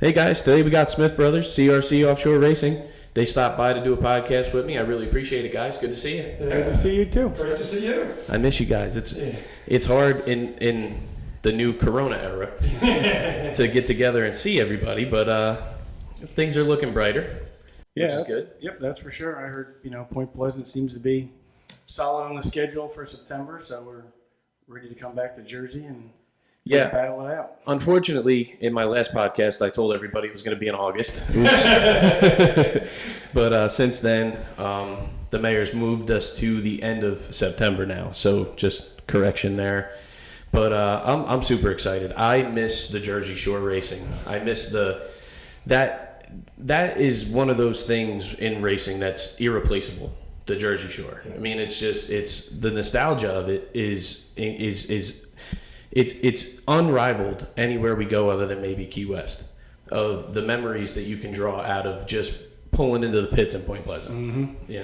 Hey guys, today we got Smith Brothers, CRC Offshore Racing. They stopped by to do a podcast with me. I really appreciate it, guys. Good to see you. Yeah. Good to see you too. Great to see you. I miss you guys. It's hard in the new Corona era to get together and see everybody, but things are looking brighter, which is good. Yep, that's for sure. I heard Point Pleasant seems to be solid on the schedule for September, so we're ready to come back to Jersey and battle it out. Unfortunately, in my last podcast, I told everybody it was going to be in August. But since then, the mayor's moved us to the end of September now. So just correction there. But I'm super excited. I miss the Jersey Shore racing. I miss that is one of those things in racing that's irreplaceable. The Jersey Shore. I mean, it's the nostalgia of it is it's unrivaled anywhere we go other than maybe Key West, of the memories that you can draw out of just pulling into the pits in Point Pleasant. Mm-hmm.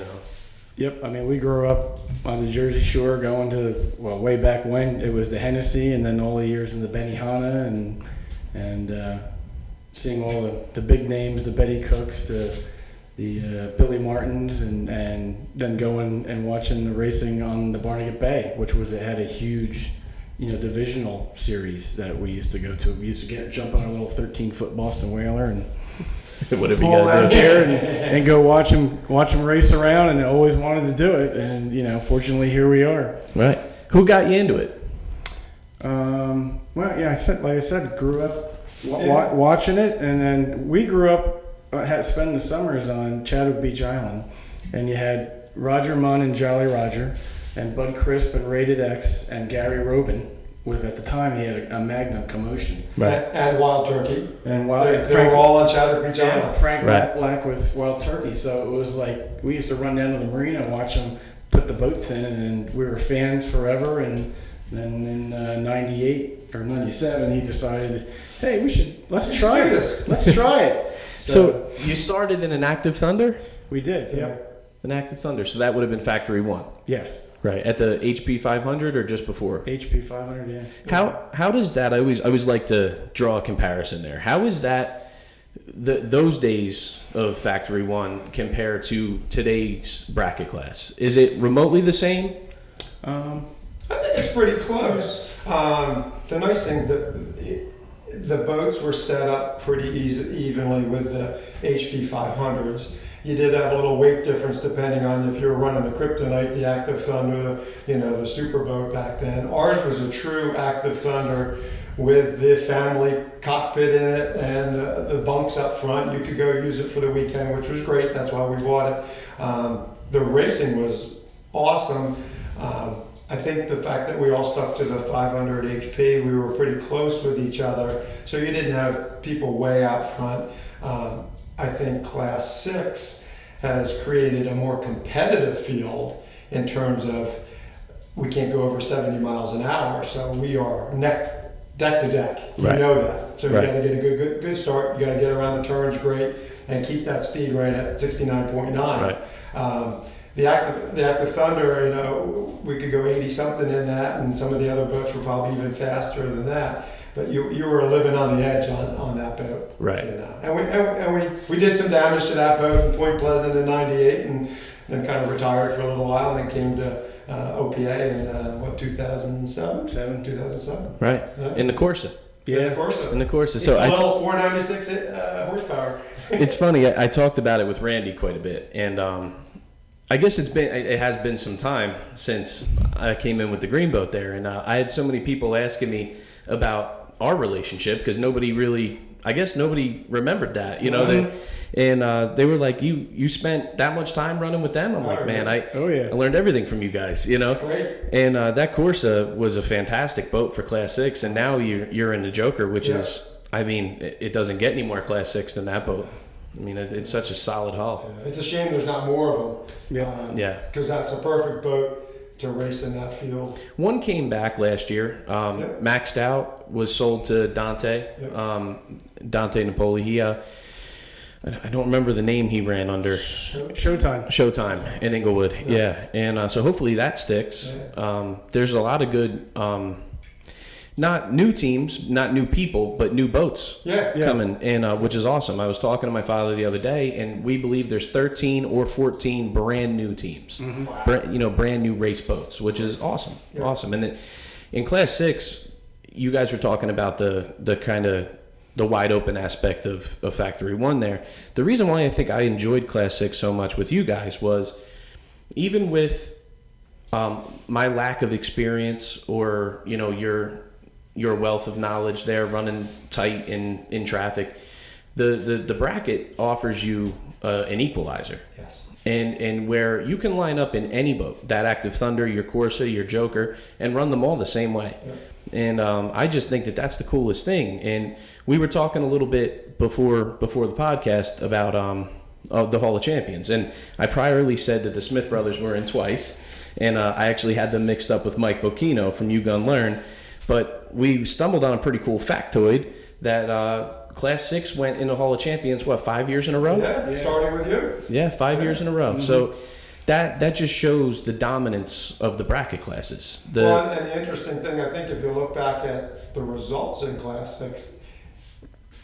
Yep. I mean, we grew up on the Jersey Shore going to, way back when it was the Hennessy, and then all the years in the Benihana and seeing all the big names, the Betty Cooks, the Billy Martins, and then going and watching the racing on the Barnegat Bay, which had a huge divisional series that we used to go to. We used to jump on a little 13-foot Boston Whaler and whatever you pull guys out do. there and go watch them race around, and I always wanted to do it. And fortunately, here we are. Right. Who got you into it? Like I said, grew up watching it, and then we grew up spending the summers on Chadwick Beach Island, and you had Roger Munn and Jolly Roger, and Bud Crisp and Rated X and Gary Robin. At the time, he had a Magnum Commotion. Right. And Wild Turkey. And they were all on Chadwick Beach Island. Frank Lack with Wild Turkey. So it was like we used to run down to the marina and watch them put the boats in, and we were fans forever. And then in 98 or 97, he decided, hey, let's try this. Let's try it. So you started in an Active Thunder? We did, yeah. An Active Thunder. So that would have been Factory 1. Yes. Right, at the HP 500 or just before? HP 500, yeah. How does that? I always like to draw a comparison there. How is that those days of Factory 1 compare to today's bracket class? Is it remotely the same? I think it's pretty close. The nice thing is that the boats were set up pretty evenly with the HP 500s. You did have a little weight difference depending on if you were running the Kryptonite, the Active Thunder, the super boat back then. Ours was a true Active Thunder with the family cockpit in it and the bunks up front. You could go use it for the weekend, which was great. That's why we bought it. The racing was awesome. I think the fact that we all stuck to the 500 HP, we were pretty close with each other, so you didn't have people way out front. I think Class 6 has created a more competitive field in terms of we can't go over 70 miles an hour, so we are deck to deck. You know that. So you got to get a good start. You got to get around the turns great and keep that speed right at 69.9. Right. The Active Thunder, we could go 80 something in that, and some of the other boats were probably even faster than that. But you were living on the edge on that boat, right? And we did some damage to that boat in Point Pleasant in '98, and then kind of retired for a little while, and then came to OPA in 2007. Right, in the Corsa. Yeah, Corsa. In the Corsa. So I little 496 horsepower. It's funny. I talked about it with Randy quite a bit, and I guess it has been some time since I came in with the green boat there, and I had so many people asking me about our relationship because nobody remembered that, they were like, you spent that much time running with them. I'm like, man, I learned everything from you guys, Great. And that Corsa was a fantastic boat for Class 6, and now you're in the Joker, which is, I mean, it doesn't get any more Class 6 than that boat. I mean, it's such a solid hull. Yeah. It's a shame there's not more of them. Because that's a perfect boat to race in that field. One came back last year, maxed out, was sold to Dante, Dante Napoli. He, I don't remember the name he ran under. Showtime in Inglewood, and so hopefully that sticks. There's a lot of good not new teams, not new people, but new boats Yeah. coming, and which is awesome. I was talking to my father the other day, and we believe there's 13 or 14 brand new teams, brand new race boats, which is awesome, awesome. And then in Class 6, you guys were talking about the kind of the wide open aspect of Factory 1 there. The reason why I think I enjoyed Class 6 so much with you guys was even with my lack of experience or your wealth of knowledge there running tight in traffic, the bracket offers you an equalizer. Yes. And where you can line up in any boat, that Active Thunder, your Corsa, your Joker, and run them all the same way. Yeah. And I just think that that's the coolest thing. And we were talking a little bit before the podcast about the Hall of Champions. And I priorly said that the Smith brothers were in twice. And I actually had them mixed up with Mike Bocchino from You Gun Learn. But we stumbled on a pretty cool factoid that Class 6 went in the Hall of Champions, 5 years in a row? Yeah, starting with you. Yeah, 5 years in a row. Mm-hmm. So that just shows the dominance of the bracket classes. And the interesting thing, I think, if you look back at the results in Class 6,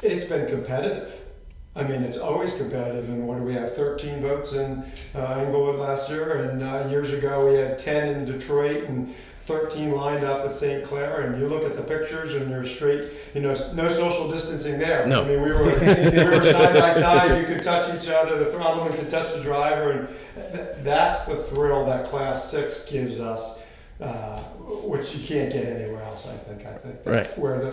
it's been competitive. I mean, it's always competitive. And what do we have? 13 boats in Englewood last year, and years ago we had 10 in Detroit and 13 lined up at St. Clair, and you look at the pictures and they're straight, no social distancing there. No. I mean, we were side by side, you could touch each other, the throttleman could touch the driver, and that's the thrill that Class 6 gives us, which you can't get anywhere else, I think. Right. Where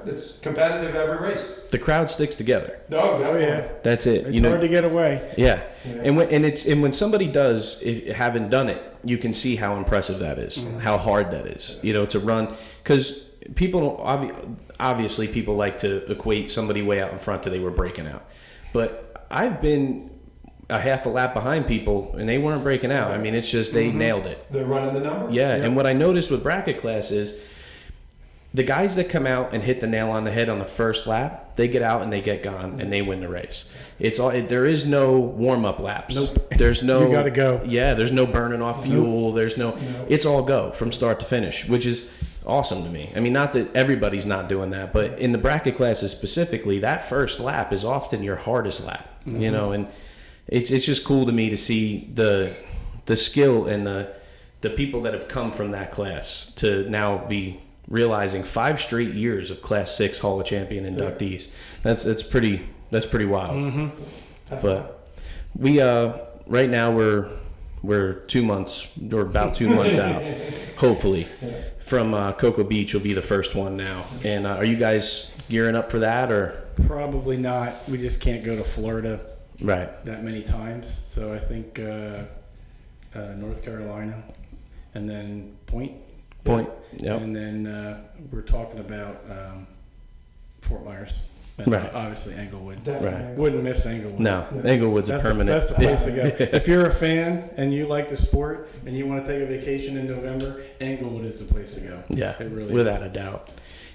it's competitive every race. The crowd sticks together. No, yeah. That's it. It's hard to get away. Yeah. And when somebody does, haven't done it, you can see how impressive that is, how hard that is, to run. Because people obviously people like to equate somebody way out in front to they were breaking out. But I've been a half a lap behind people and they weren't breaking out. I mean, it's just they nailed it. They're running the number. Yeah. And what I noticed with bracket class is the guys that come out and hit the nail on the head on the first lap, they get out and they get gone and they win the race. It's all. There is no warm up laps. Nope. There's no. You got to go. Yeah. There's no burning off fuel. Nope. There's no. It's all go from start to finish, which is awesome to me. I mean, not that everybody's not doing that, but in the bracket classes specifically, that first lap is often your hardest lap. And it's just cool to me to see the skill and the people that have come from that class to now be realizing 5 straight years of Class 6 Hall of Champion inductees. That's pretty wild. But we right now we're 2 months or about 2 months out, hopefully, from Cocoa Beach. Will be the first one now. And are you guys gearing up for that or? Probably not. We just can't go to Florida that many times. So I think North Carolina, and then Point. Yep. And then we're talking about Fort Myers. And obviously Englewood. Definitely. Wouldn't miss Englewood. No, Englewood's a permanent. That's the place to go. If you're a fan and you like the sport and you want to take a vacation in November, Englewood is the place to go. Yeah, it really without is. a doubt.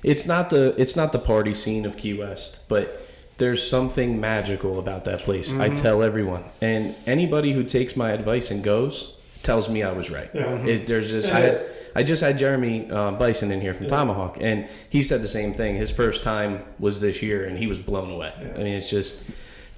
It's not the party scene of Key West, but there's something magical about that place. I tell everyone, and anybody who takes my advice and goes tells me I was right. Yeah. I just had Jeremy Bison in here from Tomahawk, and he said the same thing. His first time was this year, and he was blown away. Yeah. I mean, it's just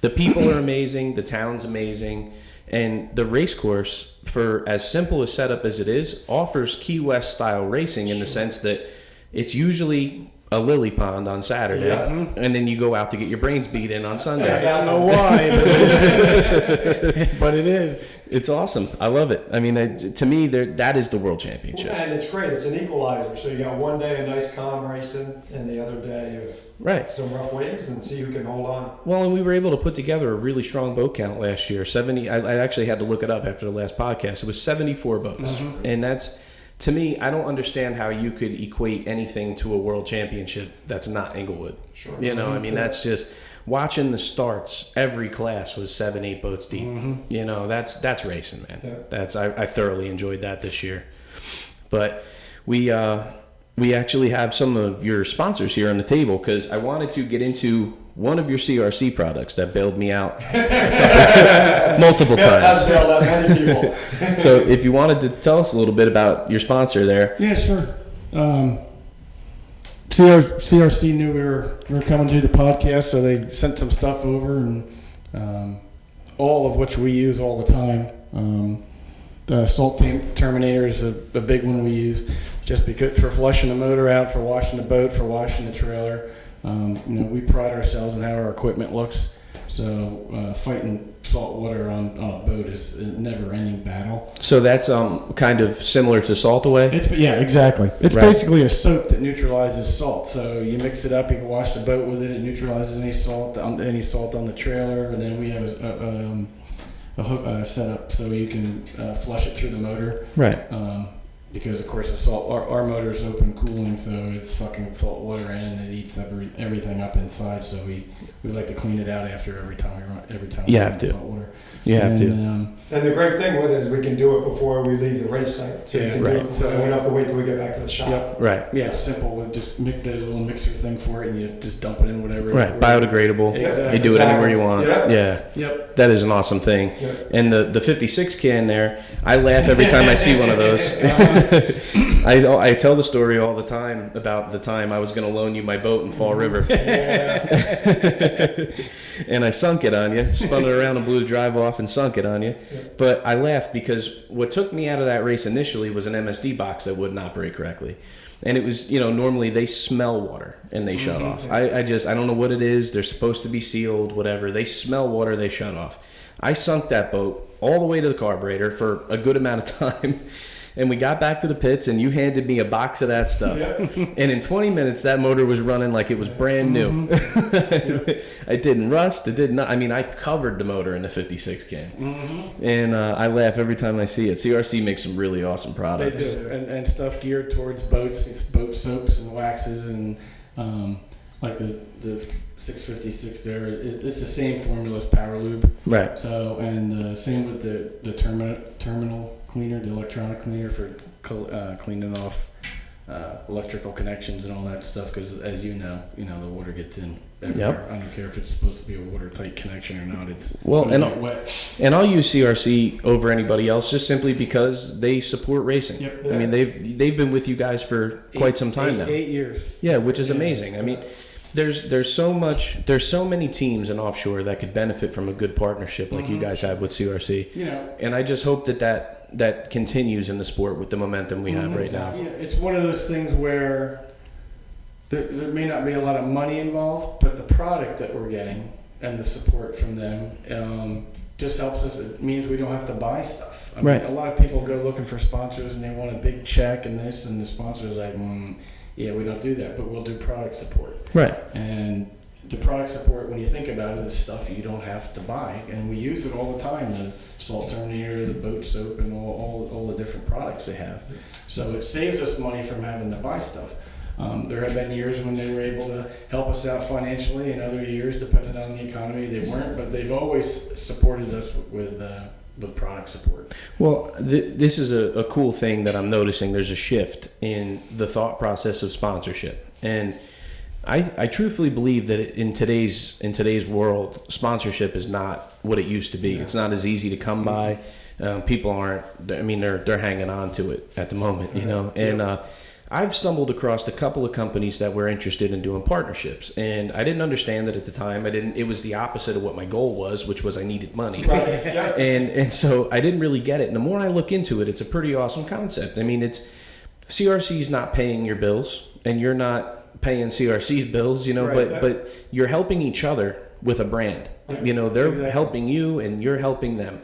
the people are amazing, the town's amazing, and the race course, for as simple a setup as it is, offers Key West style racing in the sense that it's usually a lily pond on Saturday, and then you go out to get your brains beat in on Sunday. I don't know why, but it is. It's awesome. I love it. I mean, to me, that is the world championship. And it's great. It's an equalizer. So you got one day of nice calm racing, and the other day of some rough waves, and see who can hold on. Well, and we were able to put together a really strong boat count last year. 70. I actually had to look it up after the last podcast. It was 74 boats, and that's. To me, I don't understand how you could equate anything to a world championship that's not Englewood. Sure. I mean, that's just watching the starts. Every class was 7-8 boats deep. That's racing, man. Yeah. I thoroughly enjoyed that this year. But we actually have some of your sponsors here on the table because I wanted to get into one of your CRC products that bailed me out multiple times. I've bailed out many people. So if you wanted to tell us a little bit about your sponsor there. Yeah, sure. CRC knew we were coming to do the podcast, so they sent some stuff over, and all of which we use all the time. The salt terminator is a big one we use, just because for flushing the motor out, for washing the boat, for washing the trailer. We pride ourselves in how our equipment looks. So fighting salt water on a boat is a never-ending battle. So that's kind of similar to Salt Away? Exactly. It's Right. basically a soap that neutralizes salt. So you mix it up, you can wash the boat with it. It neutralizes any salt on the trailer, and then we have a hook set up so you can flush it through the motor. Right. Because of course the salt, our motor is open cooling, so it's sucking salt water in and it eats everything up inside. So we like to clean it out after every time we have to. salt water. You have to. And the great thing with it is we can do it before we leave the race site. So you can right. do it before, we don't have to wait till we get back to the shop. Yep. Right. Yeah, it's simple. We just there's a little mixer thing for it, and you just dump it in whatever. Right. Biodegradable. Exactly. You do it anywhere you want. Yep. Yeah. Yep. That is an awesome thing. Yep. And the 56 can there, I laugh every time I see one of those. I tell the story all the time about the time I was going to loan you my boat in Fall River. And I sunk it on you, spun it around and blew the drive off and sunk it on you. But I laughed because what took me out of that race initially was an MSD box that wouldn't operate correctly. And it was, normally they smell water and they shut off. I don't know what it is. They're supposed to be sealed, whatever. They smell water, they shut off. I sunk that boat all the way to the carburetor for a good amount of time. And we got back to the pits, and you handed me a box of that stuff. And in 20 minutes, that motor was running like it was brand new. It didn't rust. It did not. I mean, I covered the motor in the 56 can. And I laugh every time I see it. CRC makes some really awesome products. They do, and stuff geared towards boats. It's boat soaps and waxes, and like the 656 there. It's the same formula as Power Lube. Right. So, and same with the terminal cleaner, the electronic cleaner for cleaning off electrical connections and all that stuff. Because as you know, the water gets in everywhere. I don't care if it's supposed to be a watertight connection or not. It's wet. And I'll use CRC over anybody else just simply because they support racing. Yep. I mean, they've been with you guys for quite some time now. 8 years. Yeah, which is amazing. I mean, there's so many teams in offshore that could benefit from a good partnership like you guys have with CRC. And I just hope that continues in the sport with the momentum we have right now. It's one of those things where there may not be a lot of money involved, but the product that we're getting and the support from them just helps us. It means we don't have to buy stuff. I mean, a lot of people go looking for sponsors and they want a big check and this, and the sponsor's like, yeah, we don't do that, but we'll do product support. Right. And the product support, when you think about it, is stuff you don't have to buy, and we use it all the time. The salt terminator, the boat soap, and all the different products they have. So it saves us money from having to buy stuff. There have been years when they were able to help us out financially, and other years, depending on the economy, they weren't. But they've always supported us with product support. Well, this is a cool thing that I'm noticing. There's a shift in the thought process of sponsorship, and I truthfully believe that in today's world, sponsorship is not what it used to be. It's not as easy to come by. People aren't. I mean, they're hanging on to it at the moment, And I've stumbled across a couple of companies that were interested in doing partnerships, and I didn't understand it at the time. It was the opposite of what my goal was, which was I needed money. Right. Yeah. And so I didn't really get it. And the more I look into it, it's a pretty awesome concept. I mean, CRC's not paying your bills, and you're not paying CRC's bills, but you're helping each other with a brand. They're helping you, and you're helping them.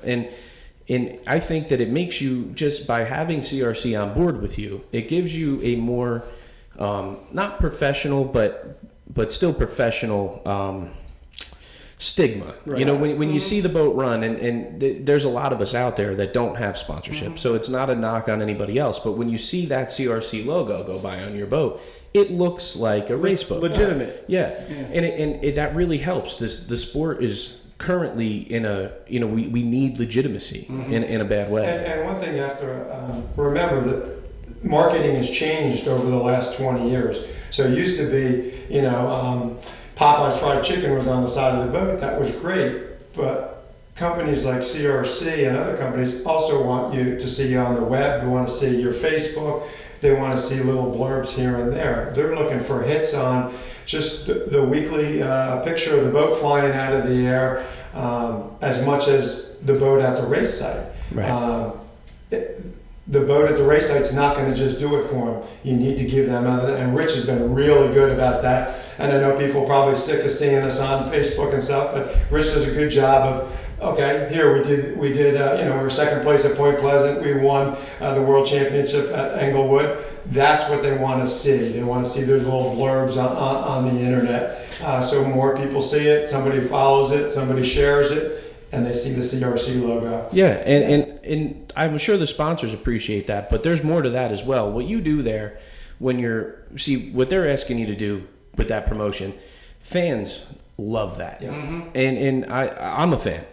And I think that it makes you, just by having CRC on board with you, it gives you a more, not professional, but still professional stigma. Right. When you see the boat run, and there's a lot of us out there that don't have sponsorship, so it's not a knock on anybody else. But when you see that CRC logo go by on your boat, it looks like a race boat. Legitimate. Yeah. And that really helps. The sport is currently in we need legitimacy in a bad way. And one thing you have to remember, that marketing has changed over the last 20 years. So it used to be, Popeye's Fried Chicken was on the side of the boat. That was great. But companies like CRC and other companies also want you to see you on the web. They want to see your Facebook. They want to see little blurbs here and there. They're looking for hits on just the weekly picture of the boat flying out of the air, as much as the boat at the race site. Right. The boat at the race site's not going to just do it for them. You need to give them other, and Rich has been really good about that. And I know people are probably sick of seeing us on Facebook and stuff, but Rich does a good job of, okay, here we did, we were second place at Point Pleasant. We won the World Championship at Englewood. That's what they want to see. They want to see those little blurbs on the internet. So more people see it, somebody follows it, somebody shares it, and they see the CRC logo. Yeah, and I'm sure the sponsors appreciate that, but there's more to that as well. What you do there, what they're asking you to do with that promotion, fans love that. Yeah. And I'm a fan.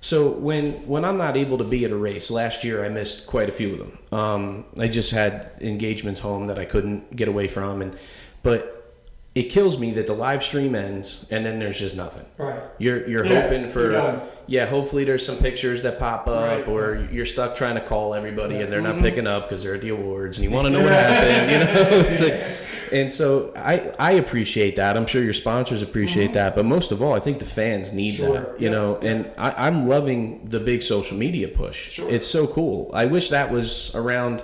So when I'm not able to be at a race, last year I missed quite a few of them. I just had engagements home that I couldn't get away from, but it kills me that the live stream ends and then there's just nothing. Right. You're hoping for hopefully there's some pictures that pop up, or you're stuck trying to call everybody and they're not picking up because they're at the awards and you want to know what happened. It's like, and so I appreciate that. I'm sure your sponsors appreciate that, but most of all, I think the fans need that. And I'm loving the big social media push. Sure. It's so cool. I wish that was around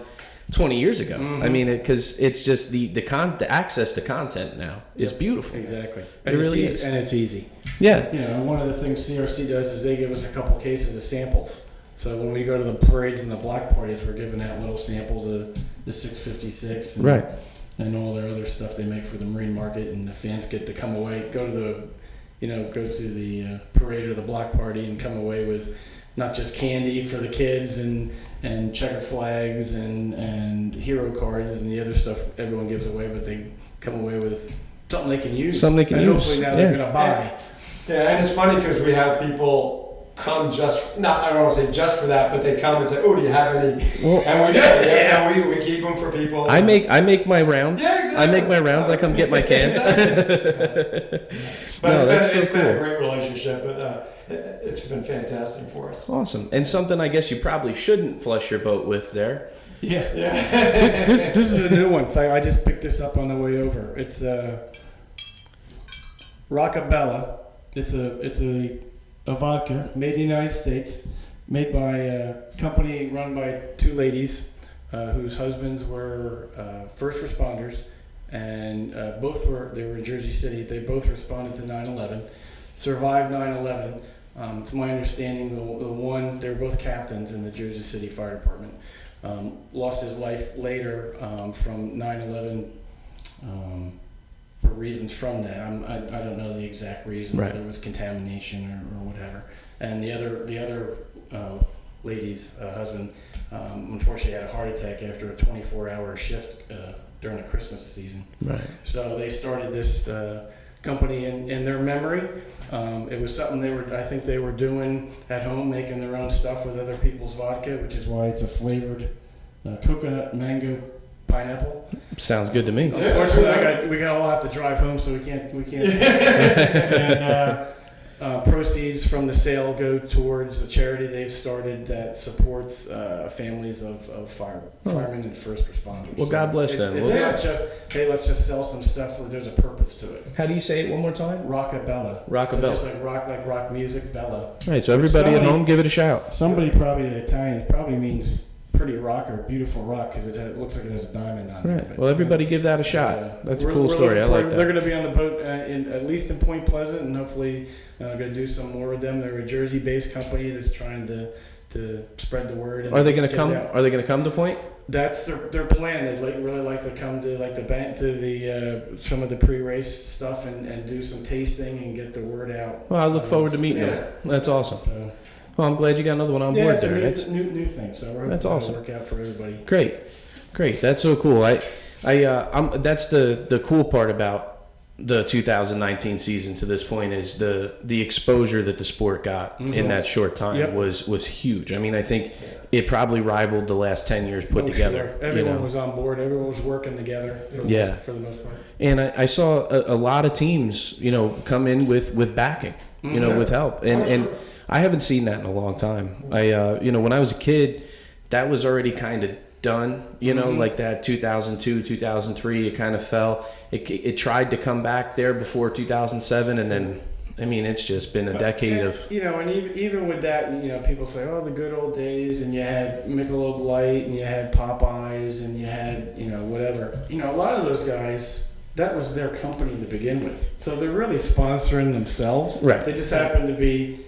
20 years ago. I mean, because it's just the access to content now is beautiful. Exactly. It really is. And it's easy. Yeah. And one of the things CRC does is they give us a couple cases of samples. So when we go to the parades and the block parties, we're giving out little samples of the 656 and all their other stuff they make for the marine market, and the fans get to come away, go to the parade or the block party and come away with not just candy for the kids and checkered flags and hero cards and the other stuff everyone gives away, but they come away with something they can use. Hopefully now they're going to buy. Yeah, and it's funny because we have people come I don't want to say just for that, but they come and say, "Oh, do you have any?" Well, and we do. We keep them for people. I make my rounds. Yeah, exactly. I make my rounds. I come get my can. But it's been a great relationship. It's been fantastic for us. Awesome. And something I guess you probably shouldn't flush your boat with there. Yeah. This is a new one. In fact, I just picked this up on the way over. It's Rockabella. It's a vodka made in the United States, made by a company run by two ladies whose husbands were first responders, and they were in Jersey City. They both responded to 9/11, survived 9/11. It's my understanding the one, they were both captains in the Jersey City Fire Department, lost his life later from 9/11 for reasons from that. I don't know the exact reason, whether it was contamination or whatever. And the other lady's husband unfortunately had a heart attack after a 24-hour shift during the Christmas season. Right. So they started this company in their memory. It was something I think they were doing at home, making their own stuff with other people's vodka, which is why it's a flavored coconut, mango, pineapple. Sounds good to me. Unfortunately, we all have to drive home, so we can't. And proceeds from the sale go towards a charity they've started that supports families of firemen and first responders. Well, God bless them. It's not just, hey, let's just sell some stuff. There's a purpose to it. How do you say it one more time? Rockabella. Rockabella. So just like rock music, Bella. Right. So everybody at home, give it a shout. Somebody probably in Italian, it probably means pretty rock or beautiful rock because it looks like it has a diamond on it. Right. Well, everybody give that a shot. That's a cool story. I like that. They're going to be on the boat at least in Point Pleasant, and hopefully going to do some more with them. They're a Jersey-based company that's trying to spread the word. And are they going to come? Are they going to come to Point? That's their plan. They'd really like to come to some of the pre-race stuff and do some tasting and get the word out. Well, I look forward to meeting them. That's awesome. Well, I'm glad you got another one on board there. It's a new thing, so we're that's hoping awesome. It'll work out for everybody. Great. That's so cool. That's the cool part about the 2019 season to this point is the exposure that the sport got in that short time was huge. I mean, I think it probably rivaled the last 10 years put together. Sure. Everyone was on board. Everyone was working together for the most part. And I saw a lot of teams, come in with backing, with help. And I haven't seen that in a long time. When I was a kid, that was already kind of done, like that 2002, 2003, it kind of fell. It tried to come back there before 2007, and then, I mean, it's just been a decade of... And even with that, people say, oh, the good old days, and you had Michelob Light, and you had Popeyes, and you had, whatever. A lot of those guys, that was their company to begin with. So they're really sponsoring themselves. Right. They just happen to be...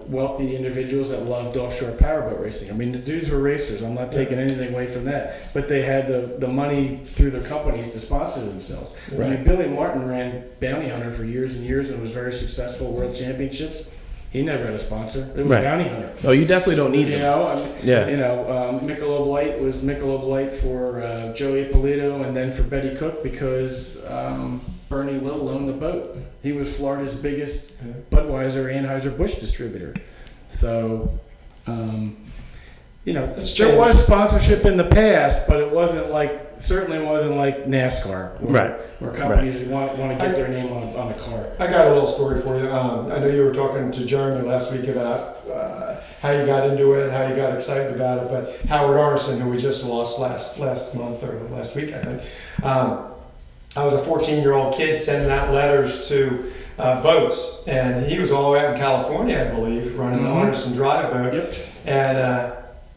wealthy individuals that loved offshore powerboat racing. I mean, the dudes were racers. I'm not taking anything away from that. But they had the money through their companies to sponsor themselves. Right. I mean, Billy Martin ran Bounty Hunter for years and years and was very successful at World Championships. He never had a sponsor. It was Right. Bounty Hunter. Oh, you definitely don't need them. Michelob Light was Michelob Light for Joey Ippolito and then for Betty Cook because Bernie Little owned the boat. He was Florida's biggest Budweiser Anheuser-Busch distributor. So, there was sponsorship in the past, but it certainly wasn't like NASCAR, where companies want to get their name on a car. I got a little story for you. I know you were talking to Jeremy last week about how you got into it, how you got excited about it, but Howard Arneson, who we just lost last month or last week, I think, I was a 14-year-old kid sending out letters to boats, and he was all the way out in California, I believe, running the Arneson Drive boat. Yep. And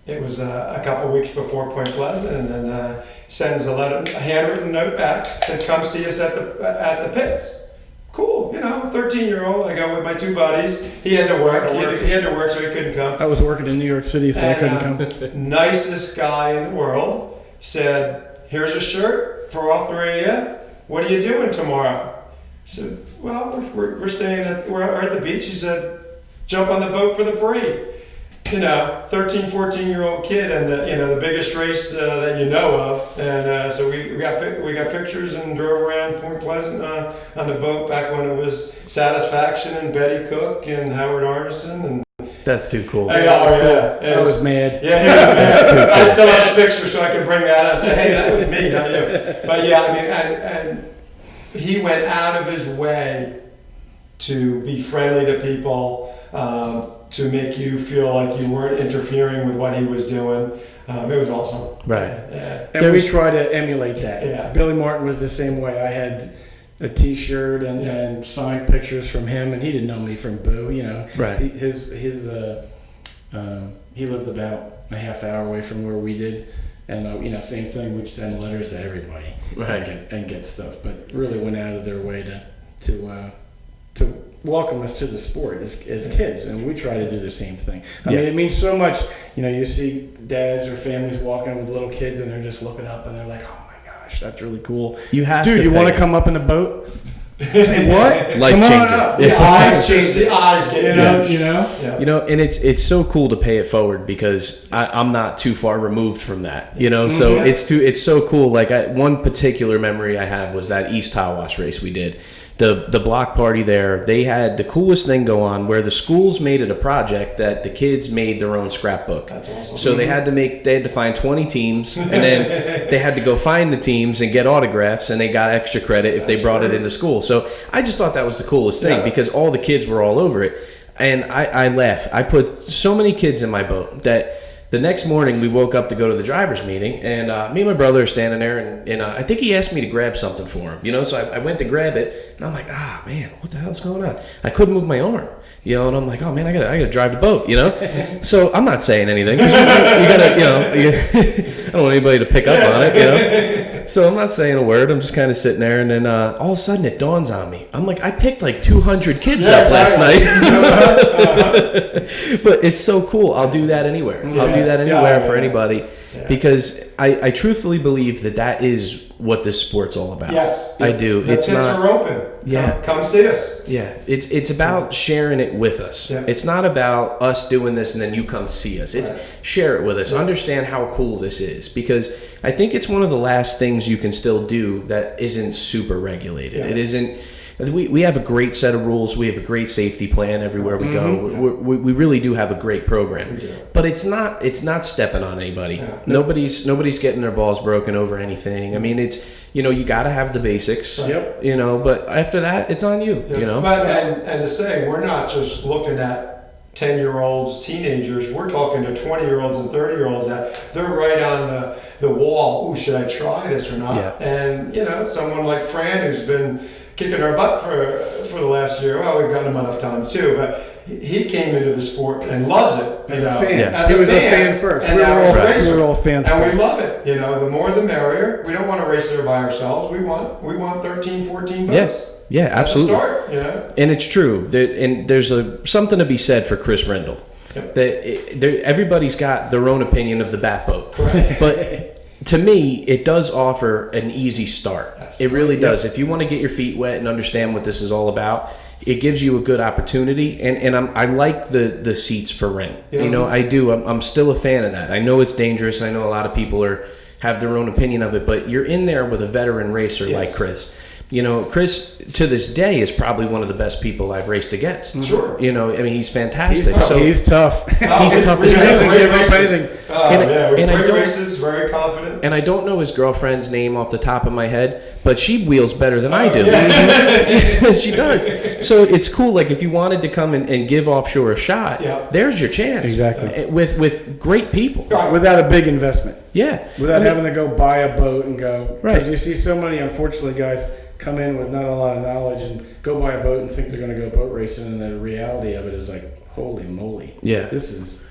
it was a couple weeks before Point Pleasant, and then sends a handwritten note back, said, "Come see us at the pits." Cool, 13-year-old. I go with my two buddies. He had to work. He had to work, so he couldn't come. I was working in New York City, so I couldn't come. Nicest guy in the world said, "Here's a shirt for all three of you. What are you doing tomorrow?" I said, "Well, we're staying we're at the beach." He said, "Jump on the boat for the parade." 13, 14-year-old kid, and the biggest race that you know of, and so we got pictures and drove around Point Pleasant on the boat back when it was Satisfaction and Betty Cook and Howard Arneson and. That's too cool. I was mad. Yeah, I still have a picture so I can bring that out and say, "Hey, that was me, not you." But yeah, I mean, and he went out of his way to be friendly to people. To make you feel like you weren't interfering with what he was doing. It was awesome. Right. And we try to emulate that. Yeah. Billy Martin was the same way. I had a T-shirt and signed pictures from him, and he didn't know me from Boo. Right. He lived about a half hour away from where we did, and same thing. We'd send letters to everybody, right, and get stuff, but really went out of their way to welcome us to the sport as kids, and we try to do the same thing. I mean, it means so much. You see dads or families walking with little kids, and they're just looking up, and they're like, "Oh my gosh, that's really cool." You have Dude, to you want to pay. come up in a boat? Say what? Life Come on changer. up. The eyes get and it's so cool to pay it forward because I'm not too far removed from that, So it's so cool. Like one particular memory I have was that East Tawash race we did. The block party there, they had the coolest thing go on where the schools made it a project that the kids made their own scrapbook. That's awesome. So they had to find 20 teams, and then they had to go find the teams and get autographs, and they got extra credit if they brought it into school. So I just thought that was the coolest thing because all the kids were all over it. And I laugh. I put so many kids in my boat that the next morning we woke up to go to the driver's meeting, and me and my brother are standing there, and I think he asked me to grab something for him, So I went to grab it, and I'm like, man, what the hell's going on? I couldn't move my arm, and I'm like, oh man, I gotta drive the boat, So I'm not saying anything because you gotta, I don't want anybody to pick up on it, So I'm not saying a word. I'm just kind of sitting there, and then all of a sudden it dawns on me. I'm like, I picked like 200 kids up last night. But it's so cool. I'll do that anywhere. I'll do that anywhere for anybody because I truthfully believe that is what this sport's all about. Yes. I do. The pits are open. Come see us. Yeah. It's about sharing it with us. Yeah. It's not about us doing this and then you come see us. It's share it with us. Understand how cool this is because I think it's one of the last things you can still do that isn't super regulated. It isn't. We have a great set of rules. We have a great safety plan everywhere we go. We really do have a great program, but it's not stepping on anybody. Yeah. Nobody's getting their balls broken over anything. I mean, it's you got to have the basics. Yep. But after that, it's on you. But and to say we're not just looking at 10-year-olds, teenagers. We're talking to 20-year-olds and 30-year-olds that they're right on the wall. Ooh, should I try this or not? Yeah. And someone like Fran, who's been kicking our butt for the last year. Well, we've gotten him enough time too, but he came into the sport and loves it. As a fan. As He a was a fan fan first. And We were now all- he's a we racer. were all fans And first. we love it. The more the merrier. We don't want to race there by ourselves. We want 13, 14 boats. Yeah, absolutely. Start, And it's true. And there's something to be said for Chris Rendell. Yep. That everybody's got their own opinion of the bat boat. Correct. But to me, it does offer an easy start. Yes. It really does. If you want to get your feet wet and understand what this is all about, it gives you a good opportunity. And I like the seats for rent. Yeah. I do. I'm still a fan of that. I know it's dangerous. I know a lot of people have their own opinion of it, but you're in there with a veteran racer like Chris. Chris to this day is probably one of the best people I've raced against. Sure. He's fantastic. He's tough. He's tough as nails. And I Great don't- races, very confident. And I don't know his girlfriend's name off the top of my head, but she wheels better than I do. She does. So it's cool. Like if you wanted to come and give Offshore a shot, there's your chance. Exactly. With great people. Right. Without a big investment. Yeah. Without having to go buy a boat and go. Right. Because you see so many, unfortunately, guys come in with not a lot of knowledge and go buy a boat and think they're going to go boat racing, and the reality of it is like, holy moly. Yeah. This is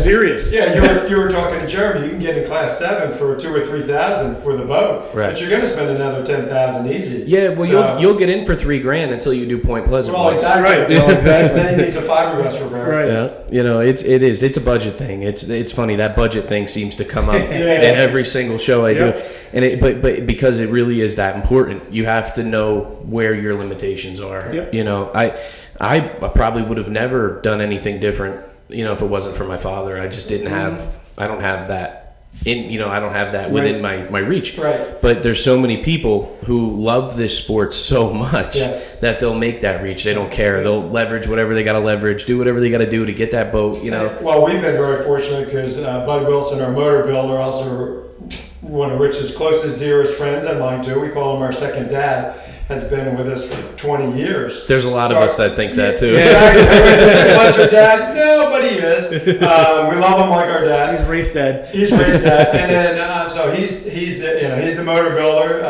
serious. Yeah, you were talking to Jeremy. You can get in Class 7 for $2,000 or $3,000 for the boat, Right. but you're going to spend another $10,000 easy. Yeah, well, So- you'll get in for $3,000 until you do Point Pleasant. Well, exactly. Right. Well, exactly. Then he needs a fiberglass repair. Right. Yeah, it's a budget thing. It's funny that budget thing seems to come up in Yeah. every single show I do, Yep. and but because it really is that important, you have to know where your limitations are. Yep. I probably would have never done anything different. If it wasn't for my father, I just didn't have. I don't have that I don't have that within my reach. Right. But there's so many people who love this sport so much Yes. that they'll make that reach. They don't care. They'll leverage whatever they got to leverage, do whatever they got to do to get that boat. Well, we've been very fortunate because Bud Wilson, our motor builder, also one of Rich's closest, dearest friends, and mine too. We call him our second dad. Has been with us for 20 years. There's a lot of us that think that too. Yeah. What's your dad? No, but he is. We love him like our dad. He's race dad. He's race dad, and then so he's the motor builder.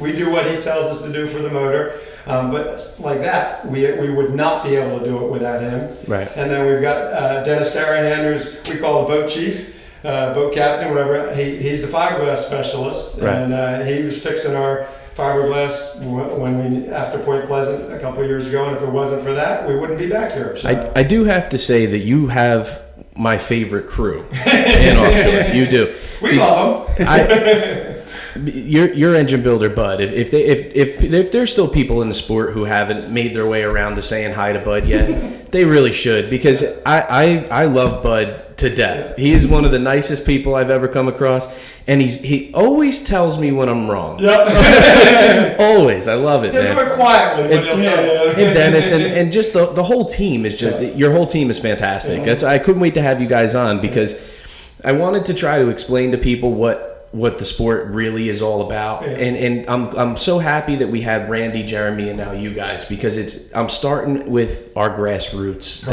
We do what he tells us to do for the motor. But like that, we would not be able to do it without him. Right. And then we've got Dennis Carahan, who's we call the boat chief. Boat captain, whatever. He's the fiberglass specialist, Right. and he was fixing our fiberglass when we after Point Pleasant a couple of years ago. And if it wasn't for that, we wouldn't be back here. So. I do have to say that you have my favorite crew in Offshore. You do. We love them. Your engine builder, Bud. If there's still people in the sport who haven't made their way around to saying hi to Bud yet, they really should, because I love Bud to death. He is one of the nicest people I've ever come across, and he always tells me when I'm wrong. Yep. Always. I love it, He'll man. do it quietly, but he'll say it. And Dennis and just the whole team is just your whole team is fantastic. I couldn't wait to have you guys on, because I wanted to try to explain to people what the sport really is all about. Yeah. And I'm so happy that we had Randy, Jeremy, and now you guys, because I'm starting with our grassroots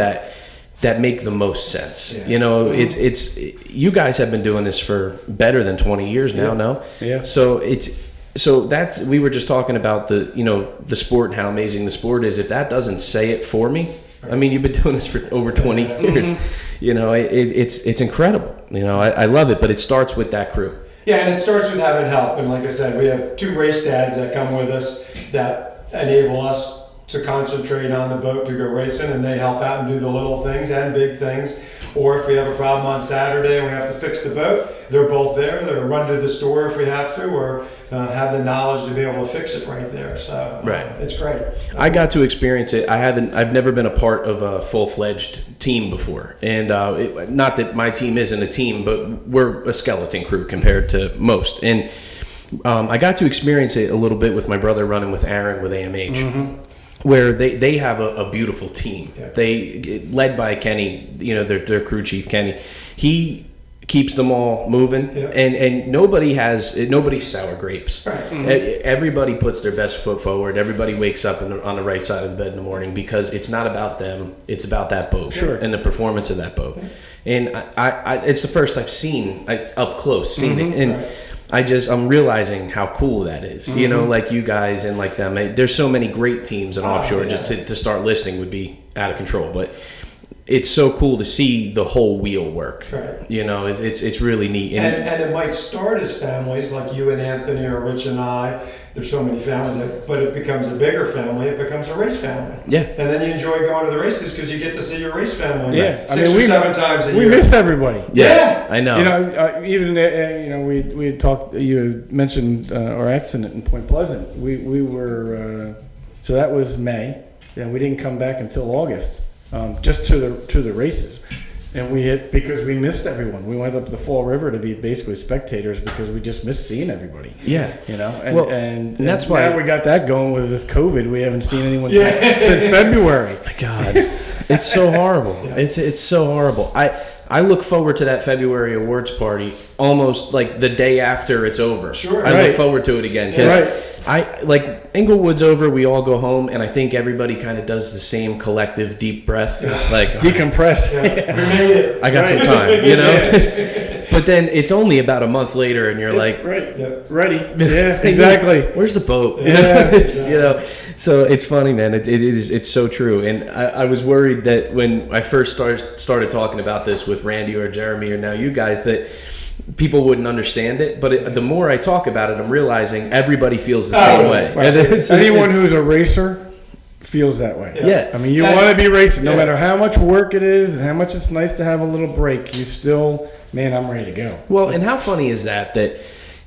that make the most sense. Yeah. It's you guys have been doing this for better than 20 years now, no? Yeah. So that's, we were just talking about the sport and how amazing the sport is. If that doesn't say it for me, I mean, you've been doing this for over 20 years. It's incredible. I love it, but it starts with that crew. Yeah, and it starts with having help. And like I said, we have 2 race dads that come with us that enable us to concentrate on the boat to go racing, and they help out and do the little things and big things. Or if we have a problem on Saturday and we have to fix the boat, they're both there. They'll run to the store if we have to, or have the knowledge to be able to fix it right there. So it's great. I got to experience it. I've never been a part of a full-fledged team before, and not that my team isn't a team, but we're a skeleton crew compared to most. And I got to experience it a little bit with my brother running with Aaron with AMH. Where they have a beautiful team. Yeah. They led by Kenny, their crew chief Kenny. He keeps them all moving, Yeah. and nobody's sour grapes. Right. Everybody puts their best foot forward. Everybody wakes up on the right side of the bed in the morning because it's not about them. It's about that boat and the performance of that boat. And I it's the first I've seen up close seen it, and I'm realizing how cool that is. You know, like you guys and like them. There's so many great teams in offshore. Yeah. Just to start listing would be out of control, but it's so cool to see the whole wheel work. Right. You know, it's really neat. And it might start as families like you and Anthony or Rich and I. There's so many families, but it becomes a bigger family. It becomes a race family. Yeah. And then you enjoy going to the races because you get to see your race family. Yeah. Six or 7 times a year. We missed everybody. Yeah. I know. You know, even you know, we had talked. You had mentioned our accident in Point Pleasant. We were so that was May, and we didn't come back until August, just to the races, and we hit because we missed everyone. We went up the Fall River to be basically spectators because we just missed seeing everybody. Yeah. You know, And that's why now we got that going with this COVID. We haven't seen anyone since February. My God, it's so horrible. It's so horrible. I look forward to that February awards party almost like the day after it's over. Sure. I look forward to it again because I like Inglewood's over. We all go home, and I think everybody kind of does the same collective deep breath, like Decompress. We made it. I got some time, you know. But then it's only about a month later, and you're like, ready. Yeah, exactly. Where's the boat? Yeah, You know. So it's funny, man. It's so true. And I was worried that when I first started talking about this with Randy or Jeremy or now you guys that people wouldn't understand it. But the more I talk about it, I'm realizing everybody feels the same way. Right. Anyone who's a racer feels that way. Yeah. I mean, you want to be racing no matter how much work it is and how much it's nice to have a little break. You still, man, I'm ready to go. Well, and how funny is that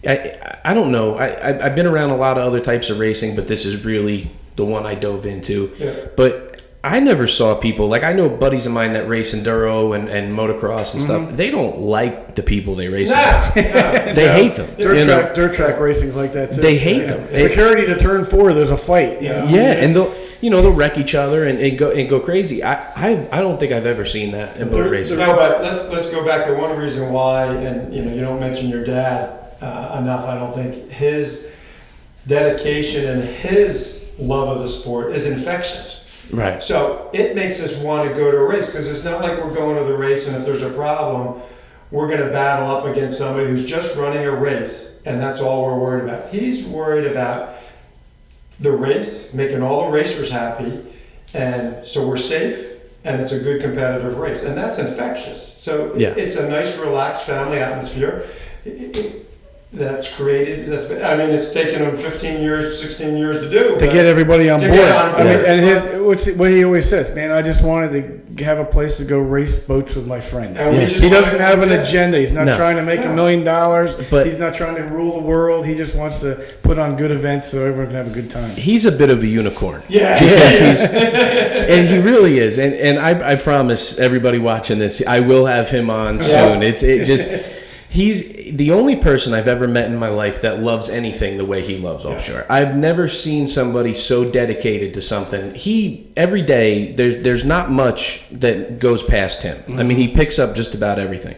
I don't know. I've been around a lot of other types of racing, but this is really the one I dove into. Yeah. But I never saw people, like I know buddies of mine that race enduro and motocross and stuff. They don't like the people they race against. They hate them. Dirt track racing's like that too. They hate them. Security to turn 4, there's a fight. You know? Yeah, and they'll wreck each other and go crazy. I don't think I've ever seen that in boat racing. No, but let's go back to one reason why, and you don't mention your dad enough. I don't think his dedication and his love of the sport is infectious. Right. So it makes us want to go to a race because it's not like we're going to the race and if there's a problem, we're going to battle up against somebody who's just running a race and that's all we're worried about. He's worried about the race, making all the racers happy, and so we're safe and it's a good competitive race. And that's infectious. So it's a nice, relaxed family atmosphere. That's created. It's taken him 15 years, 16 years to do. To get everybody on board. I mean, and what he always says, man, I just wanted to have a place to go race boats with my friends. He doesn't have an agenda. He's not trying to make $1 million. But he's not trying to rule the world. He just wants to put on good events so everyone can have a good time. He's a bit of a unicorn. Yeah. Because and he really is. And I promise everybody watching this, I will have him on soon. He's the only person I've ever met in my life that loves anything the way he loves offshore. I've never seen somebody so dedicated to something. Every day, there's not much that goes past him. I mean, he picks up just about everything.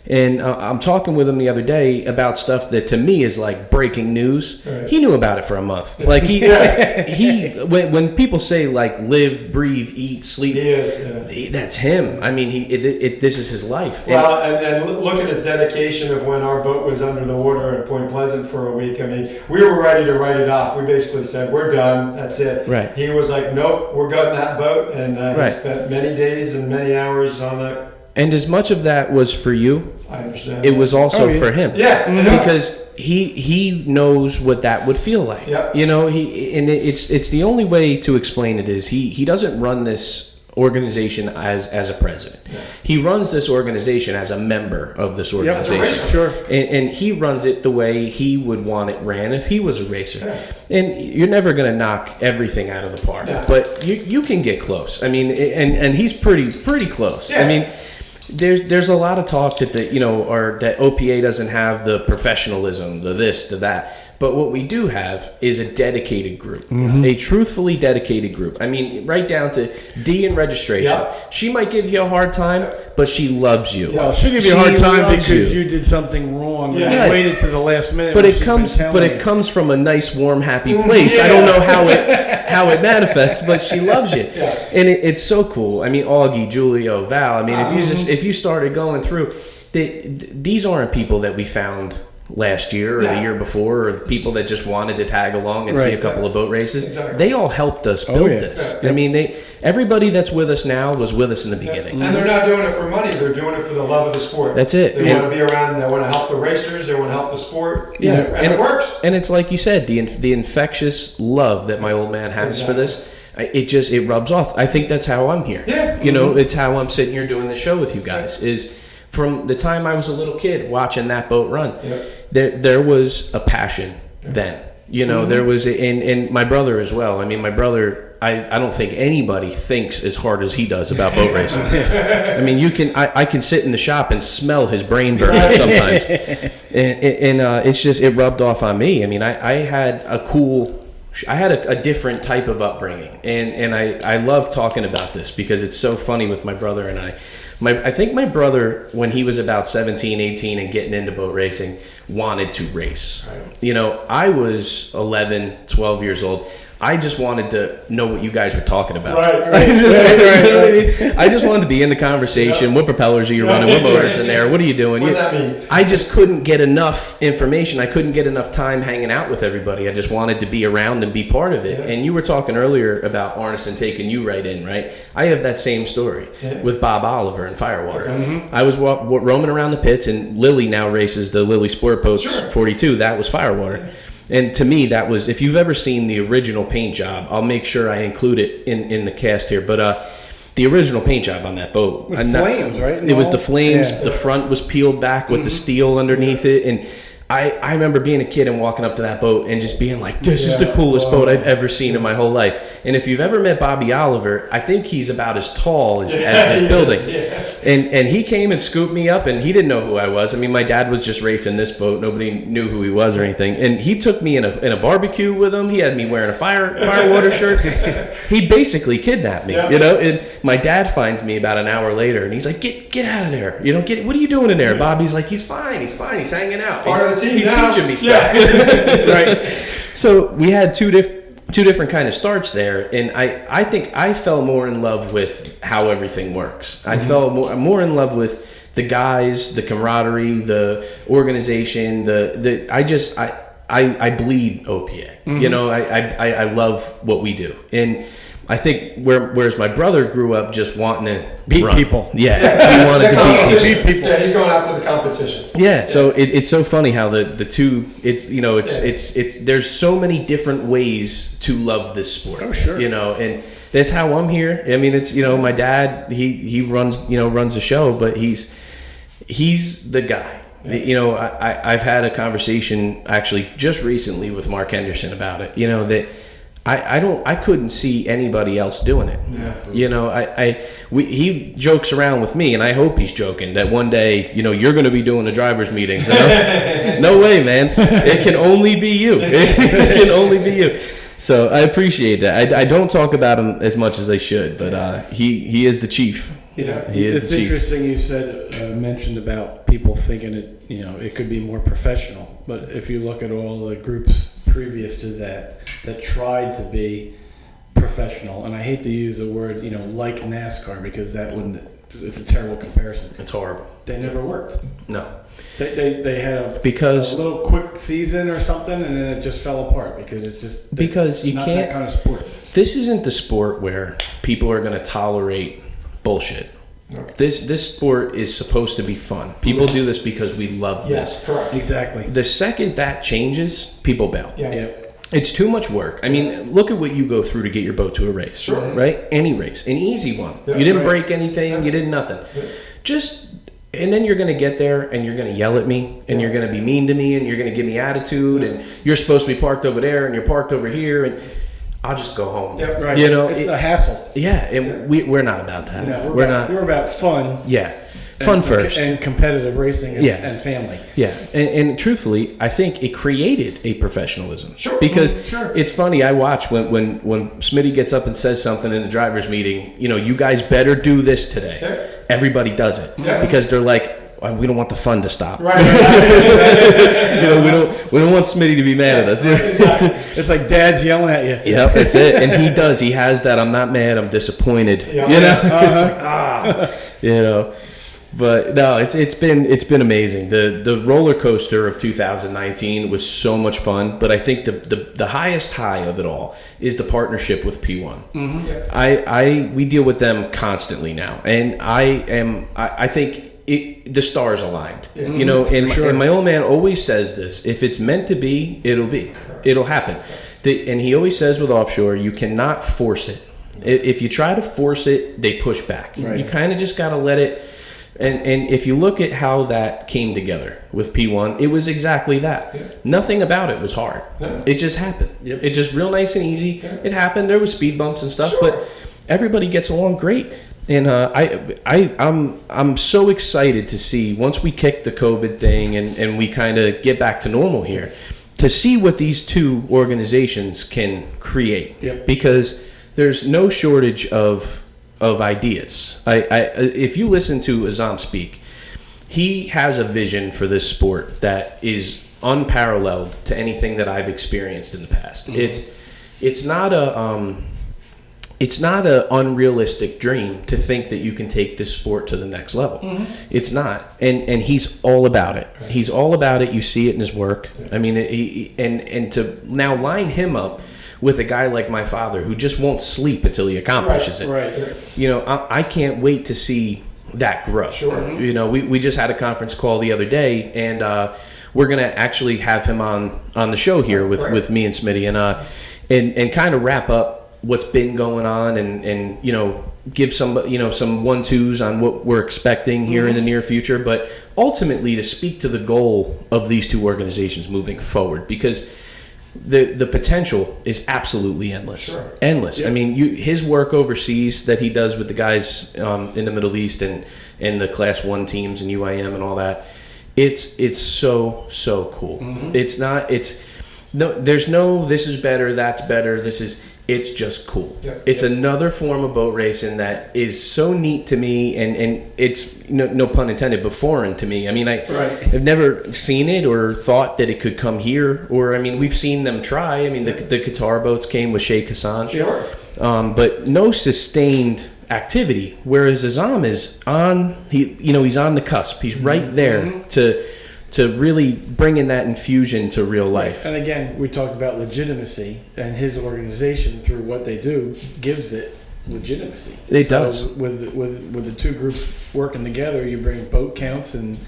And I'm talking with him the other day about stuff that to me is like breaking news. Right. He knew about it for a month. Like when people say like live, breathe, eat, sleep, that's him. I mean, this is his life. Well, and look at his dedication of when our boat was under the water at Point Pleasant for a week. I mean, we were ready to write it off. We basically said, we're done. That's it. Right. He was like, nope, we're gutting that boat. And he spent many days and many hours on that. And as much of that was for you, I understand. It was also for him. Yeah, because he knows what that would feel like. Yep. It's the only way to explain it is he doesn't run this organization as a president. Yeah. He runs this organization as a member of this organization. Yep, sure. And he runs it the way he would want it ran if he was a racer. Yeah. And you're never going to knock everything out of the park, but you can get close. I mean, and he's pretty close. Yeah. I mean, there's a lot of talk that or that OPA doesn't have the professionalism, the this, the that. But what we do have is a dedicated group, a truthfully dedicated group. I mean, right down to D in registration. Yep. She might give you a hard time, but she loves you. Well, she'll give you a hard time because you did something wrong and you waited to the last minute. But it comes from a nice, warm, happy place. I don't know how it manifests, but she loves you, and it's so cool. I mean, Augie, Julio, Val. I mean, if you started going through, these aren't people that we found last year or the year before, or people that just wanted to tag along and see a couple of boat races. Exactly. They all helped us build this. I mean, everybody that's with us now was with us in the beginning. And they're not doing it for money. They're doing it for the love of the sport. That's it. They want to be around. They want to help the racers. They want to help the sport. Yeah, and it works. And it's like you said, the infectious love that my old man has for this. It rubs off. I think that's how I'm here. Yeah. It's how I'm sitting here doing the show with you guys. Is from the time I was a little kid watching that boat run, there was a passion then. There was, and my brother as well. I mean, my brother, I don't think anybody thinks as hard as he does about boat racing. I mean, I can sit in the shop and smell his brain burning sometimes, and it's just, it rubbed off on me. I mean, I had a different type of upbringing, and I love talking about this because it's so funny with my brother and I. I think my brother, when he was about 17, 18 and getting into boat racing, wanted to race. Right. I was 11, 12 years old. I just wanted to know what you guys were talking about. Right. I just wanted to be in the conversation. What propellers are you running? What motors in there? What are you doing? What does that mean? I just couldn't get enough information. I couldn't get enough time hanging out with everybody. I just wanted to be around and be part of it. Yeah. And you were talking earlier about Arneson taking you right in, right? I have that same story with Bob Oliver and Firewater. Okay. I was roaming around the pits, and Lily now races the Lily Sport Boats 42. That was Firewater. And to me, that was, if you've ever seen the original paint job, I'll make sure I include it in the cast here. But the original paint job on that boat. With flames, right? It was the flames. Yeah. The front was peeled back with the steel underneath it. And I remember being a kid and walking up to that boat and just being like, this is the coolest boat I've ever seen in my whole life. And if you've ever met Bobby Oliver, I think he's about as tall as this building. Yeah. And he came and scooped me up, and he didn't know who I was. I mean, my dad was just racing this boat. Nobody knew who he was or anything. And he took me in a barbecue with him. He had me wearing a Firewater shirt. He basically kidnapped me, And my dad finds me about an hour later, and he's like, get out of there. What are you doing in there? Bobby's like, he's fine. He's hanging out. He's teaching me stuff. Yeah. Right. So we had two different kind of starts there, and I think I fell more in love with how everything works. I fell more in love with the guys, the camaraderie, the organization, I bleed OPA. I love what we do. And I think whereas my brother grew up just wanting to beat people. Yeah, he wanted to beat people. Yeah, he's going after the competition. Yeah, so it's so funny how the two, it's there's so many different ways to love this sport. Oh, sure. And that's how I'm here. I mean, it's my dad, he runs the show, but he's the guy. I've had a conversation actually just recently with Mark Henderson about it. That I couldn't see anybody else doing it. Yeah. He jokes around with me, and I hope he's joking that one day, you're going to be doing the drivers' meetings. No way, man. It can only be you. It can only be you. So I appreciate that. I don't talk about him as much as I should, but he is the chief. He is the chief. It's interesting you mentioned about people thinking it could be more professional, but if you look at all the groups previous to that tried to be professional, and I hate to use the word like NASCAR because it's a terrible comparison. It's horrible. They never worked. No. They had a little quick season or something, and then it just fell apart because it's not that kind of sport. This isn't the sport where people are going to tolerate bullshit. No. This sport is supposed to be fun. People do this because we love this. Correct. Exactly. The second that changes, people bail. Yeah. It's too much work. I mean, look at what you go through to get your boat to a race, right? Any race, an easy one. Yeah, you didn't break anything. You did nothing. Yeah. And then you're going to get there and you're going to yell at me and you're going to be mean to me and you're going to give me attitude and you're supposed to be parked over there and you're parked over here and I'll just go home. Yeah, right. It's the hassle. Yeah, and we're not about that. No, we're about fun. Yeah. Fun first. And competitive racing and, Yeah. and family. Yeah, and truthfully, I think it created a professionalism. Sure. Because Sure. it's funny, I watch when Smitty gets up and says something in the drivers' meeting, you guys better do this today. Yeah. Everybody does it. Yeah. Because they're like, we don't want the fun to stop. Right. We don't want Smitty to be mad at us. It's like dad's yelling at you. Yep, that's it. And he does. He has that. I'm not mad. I'm disappointed. Yeah. It's like, But no, it's been amazing. The roller coaster of 2019 was so much fun. But I think the highest high of it all is the partnership with P1. Mm-hmm. We deal with them constantly now, and I think the stars aligned. And my old man always says this: if it's meant to be, it'll happen. And he always says with Offshore, you cannot force it. If you try to force it, they push back. Right. You kind of just got to let it. And if you look at how that came together with P1, it was exactly that. Yeah. Nothing about it was hard. Yeah. It just happened. Yep. It just real nice and easy. Yeah. It happened. There was speed bumps and stuff, Sure. but everybody gets along great. And I'm so excited to see once we kick the COVID thing and we kind of get back to normal here, to see what these two organizations can create. Yep. Because there's no shortage of ideas. If you listen to Azam speak, he has a vision for this sport that is unparalleled to anything that I've experienced in the past. Mm-hmm. It's not a unrealistic dream to think that you can take this sport to the next level. Mm-hmm. It's not, and he's all about it. He's all about it. You see it in his work. I mean, and to now line him up with a guy like my father who just won't sleep until he accomplishes it. Right. I can't wait to see that grow. Sure. We just had a conference call the other day, and we're gonna actually have him on the show here with me and Smitty, and kind of wrap up what's been going on, and give some 1-2s on what we're expecting here in the near future, but ultimately to speak to the goal of these two organizations moving forward, because the potential is absolutely endless. Sure. Endless. Yeah. I mean, his work overseas that he does with the guys in the Middle East and the Class 1 teams and UIM and all that, it's so cool. Mm-hmm. There's no this is better, that's better, it's just cool. Yeah. It's another form of boat racing that is so neat to me, and it's no pun intended, but foreign to me. I mean, I've never seen it or thought that it could come here. Or I mean, we've seen them try. I mean, the Qatar boats came with Sheikh Hassan, Sure. but no sustained activity. Whereas Azam is on, he's on the cusp. He's right there to really bring in that infusion to real life. And again, we talked about legitimacy, and his organization, through what they do, gives it legitimacy. It does. With the two groups working together, you bring boat counts and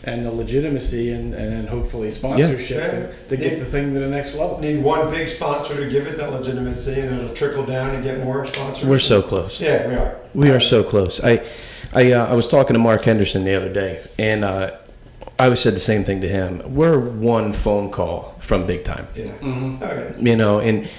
the legitimacy and then hopefully sponsorship to get the thing to the next level. Need one big sponsor to give it that legitimacy, and it'll trickle down and get more sponsors. We're so close. Yeah, we are. We are so close. I was talking to Mark Henderson the other day, and I said the same thing to him. We're one phone call from big time. Yeah. Mm-hmm. Okay. And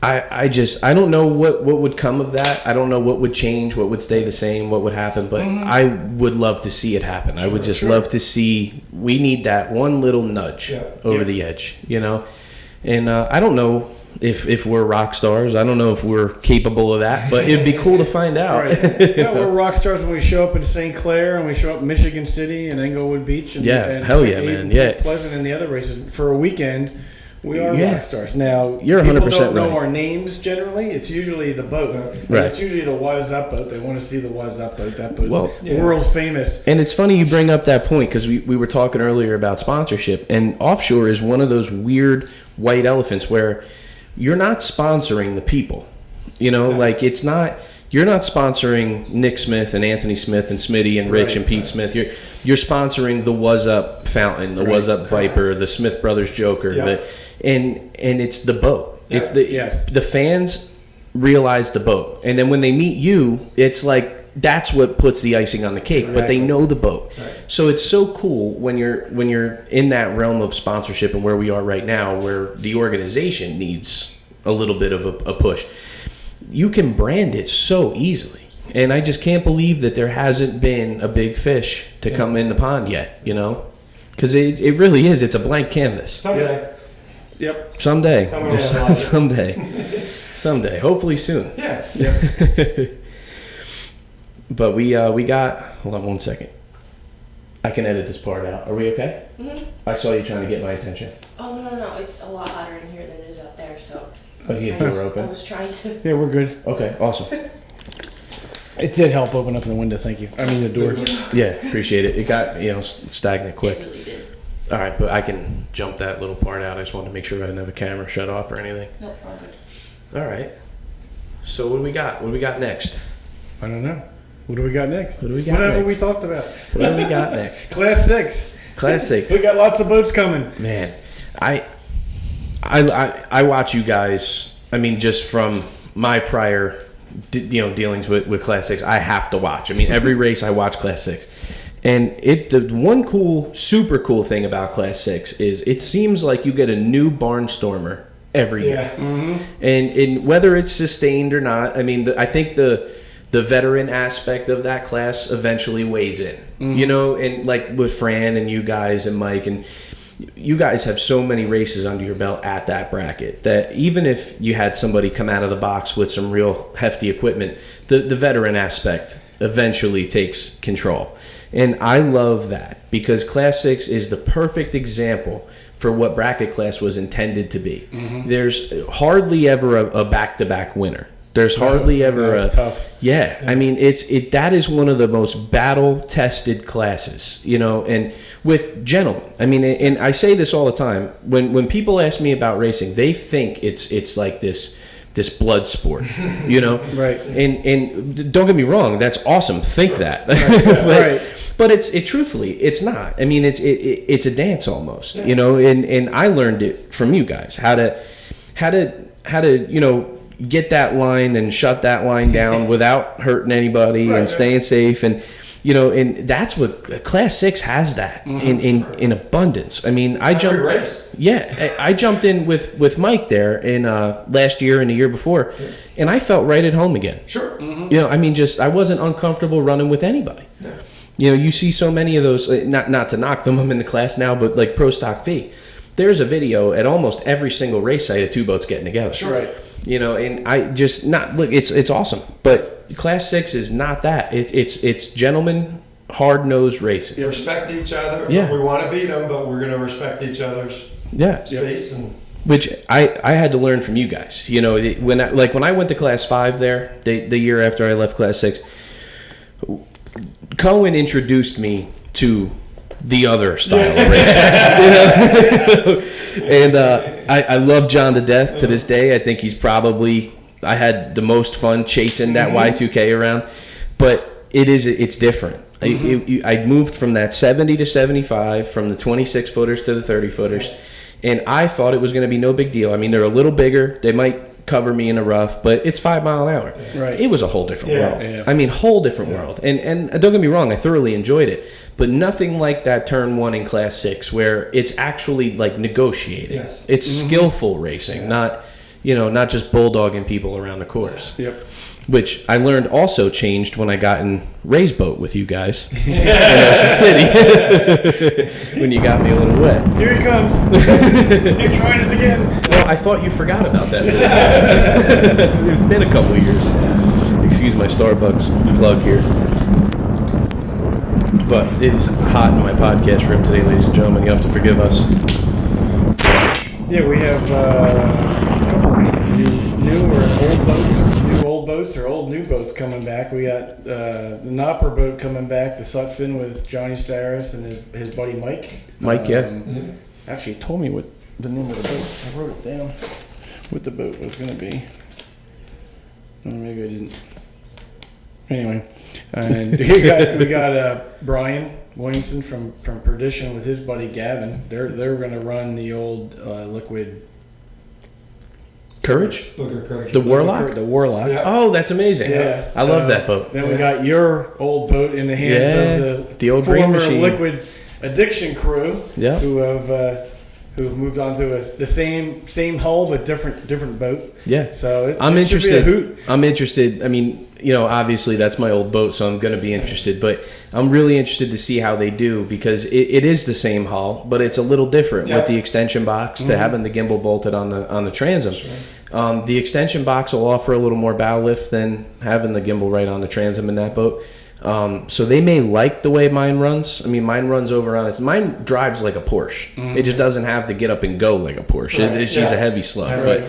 I don't know what would come of that. I don't know what would change, what would stay the same, what would happen, but I would love to see it happen. I would just love to see, we need that one little nudge over the edge, and I don't know if we're rock stars. I don't know if we're capable of that, but it'd be cool to find out. Right. We're rock stars when we show up in St. Clair and we show up in Michigan City and Englewood Beach. And, hell yeah, man. Yeah. Pleasant and the other races. For a weekend, we are rock stars. Now, you're 100% people don't know right. our names generally. It's usually the boat. Right. It's usually the Was Up boat. They want to see the Was Up boat. That boat, Well, world famous. And it's funny you bring up that point, because we were talking earlier about sponsorship, and Offshore is one of those weird white elephants where you're not sponsoring the people, like it's not, you're not sponsoring Nick Smith and Anthony Smith and Smitty and Rich and Pete Smith. You're sponsoring the Was Up Fountain, the Was Up Viper, the Smith Brothers Joker, and it's the boat. It's the fans realize the boat, and then when they meet you, it's like that's what puts the icing on the cake. But they know the boat, so it's so cool when you're in that realm of sponsorship and where we are right now, where the organization needs a little bit of a push. You can brand it so easily, And I just can't believe that there hasn't been a big fish to come in the pond yet, you know? Because it really is. It's a blank canvas. Someday. Yep. Someday. Someone will realize it. Someday. Hopefully soon. Yeah. But we got... Hold on one second. I can edit this part out. Are we okay? Mm-hmm. I saw you trying to get my attention. Oh, no. It's a lot hotter in here than it is up there, so. Oh, you I door was- I open? was trying to. Yeah, we're good. Okay, awesome. It did help open up the window. Thank you. I mean the door. Yeah, appreciate it. It got, stagnant quick. It really did. All right, but I can jump that little part out. I just wanted to make sure I didn't have a camera shut off or anything. Nope, all good. All right. So what do we got? What do we got next? I don't know. What do we got next? What do we got Whatever next? we talked about. What do we got next? Class 6. Class 6. We got lots of boats coming. Man, I watch you guys. I mean, just from my prior, dealings with Class 6, I have to watch. I mean, every race I watch Class 6. And the one super cool thing about Class 6 is it seems like you get a new barnstormer every year. And whether it's sustained or not, I mean, I think the veteran aspect of that class eventually weighs in, and like with Fran and you guys and Mike, and you guys have so many races under your belt at that bracket that even if you had somebody come out of the box with some real hefty equipment, the veteran aspect eventually takes control. And I love that because Class 6 is the perfect example for what bracket class was intended to be. There's hardly ever a back-to-back winner. There's hardly ever That's tough. Yeah, I mean that is one of the most battle-tested classes, and with gentlemen. I mean, and I say this all the time. When people ask me about racing, they think it's like this blood sport, Right. And don't get me wrong, that's awesome. Think that. But it's truthfully, it's not. I mean, it's a dance almost, and I learned it from you guys how to get that line and shut that line down without hurting anybody and staying safe, and and that's what Class 6 has that in abundance. I mean, I jumped in with Mike there in last year and the year before, and I felt right at home again. Sure. I mean, I wasn't uncomfortable running with anybody. You see so many of those, not to knock them, I'm in the class now, but like Pro Stock V, there's a video at almost every single race site of two boats getting together. Sure. Right. And I just it's awesome, but Class 6 is not that. It's gentlemen, hard-nosed racing. You respect each other. Yeah. We want to beat them, but we're going to respect each other's space. And Which I had to learn from you guys. When I went to Class 5 there, the year after I left Class 6, Cohen introduced me to the other style of racing. And I love John to death to this day. I think he's probably, I had the most fun chasing that Y2K around, but it's different. I moved from that 70 to 75, from the 26 footers to the 30 footers, and I thought it was going to be no big deal. I mean, they're a little bigger. They might cover me in the rough, but it's 5 mile an hour. Right. It was a whole different world. Yeah. I mean, whole different world. And don't get me wrong, I thoroughly enjoyed it, but nothing like that turn 1 in Class 6 where it's actually like negotiating. Yes. It's skillful racing, not just bulldogging people around the course. Yep. Which I learned also changed when I got in Ray's boat with you guys in Ocean City. When you got me a little wet. Here he comes. He's trying it again. Well, I thought you forgot about that. It's been a couple of years. Excuse my Starbucks plug here. But it is hot in my podcast room today, ladies and gentlemen. You have to forgive us. Yeah, we have a couple of new or old boats, or old new boats coming back. We got the Nopper boat coming back, the Sutphin with Johnny Saris and his buddy Mike. Mike, Actually, he told me what the name of the boat. I wrote it down. What the boat was going to be. Oh, maybe I didn't. Anyway, and we got Brian Williamson from Perdition with his buddy Gavin. They're going to run the old liquid Courage? Booker Courage. The Warlock? The Warlock. Yeah. Oh, that's amazing. Yeah, I love that boat. Then we got your old boat in the hands of the old Green former Machine. Liquid Addiction crew, Yeah. who've moved on to the same hull but different boat. Yeah. So I'm it should be a interested. hoot. I'm interested. I mean, obviously that's my old boat, so I'm going to be interested. But I'm really interested to see how they do, because it is the same hull, but it's a little different with the extension box to having the gimbal bolted on the transom. Sure. The extension box will offer a little more bow lift than having the gimbal right on the transom in that boat. So they may like the way mine runs. I mean, mine runs over on it. Mine drives like a Porsche. It just doesn't have to get up and go like a Porsche. Right. She's a heavy slug. Right.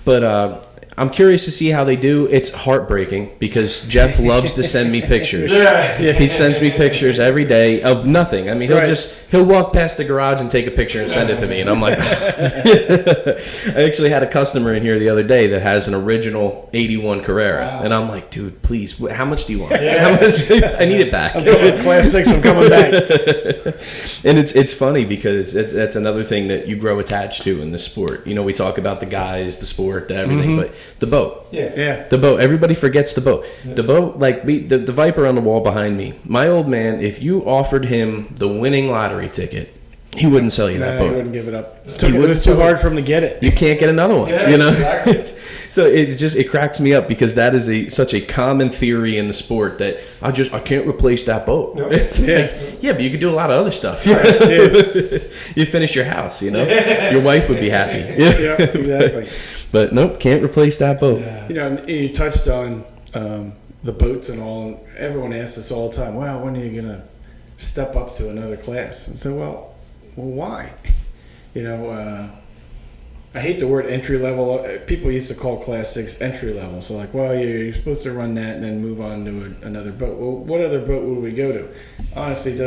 But I'm curious to see how they do. It's heartbreaking because Jeff loves to send me pictures. He sends me pictures every day of nothing. I mean, he'll walk past the garage and take a picture and send it to me, and I'm like, I actually had a customer in here the other day that has an original '81 Carrera, and I'm like, dude, please, how much do you want? How much? I need it back. I'm coming, Class 6, I'm coming back. And it's funny because that's another thing that you grow attached to in the sport. We talk about the guys, the sport, everything, but the boat. Yeah. The boat. Everybody forgets the boat. Yeah. The boat, like the Viper on the wall behind me. My old man, if you offered him the winning lottery ticket, he wouldn't sell you that boat. He wouldn't give it up. It was too hard for him to get it. You can't get another one. Exactly. So it cracks me up because that is such a common theory in the sport that I can't replace that boat. Nope. But you could do a lot of other stuff. Right, You finish your house. Your wife would be happy. Yeah, exactly. But nope, can't replace that boat. And you touched on the boats and all. And everyone asks us all the time, "Well, when are you gonna step up to another class?" And so, well, why? I hate the word entry level. People used to call Class 6 entry level. So like, well, you're supposed to run that and then move on to another boat. Well, what other boat would we go to? Honestly,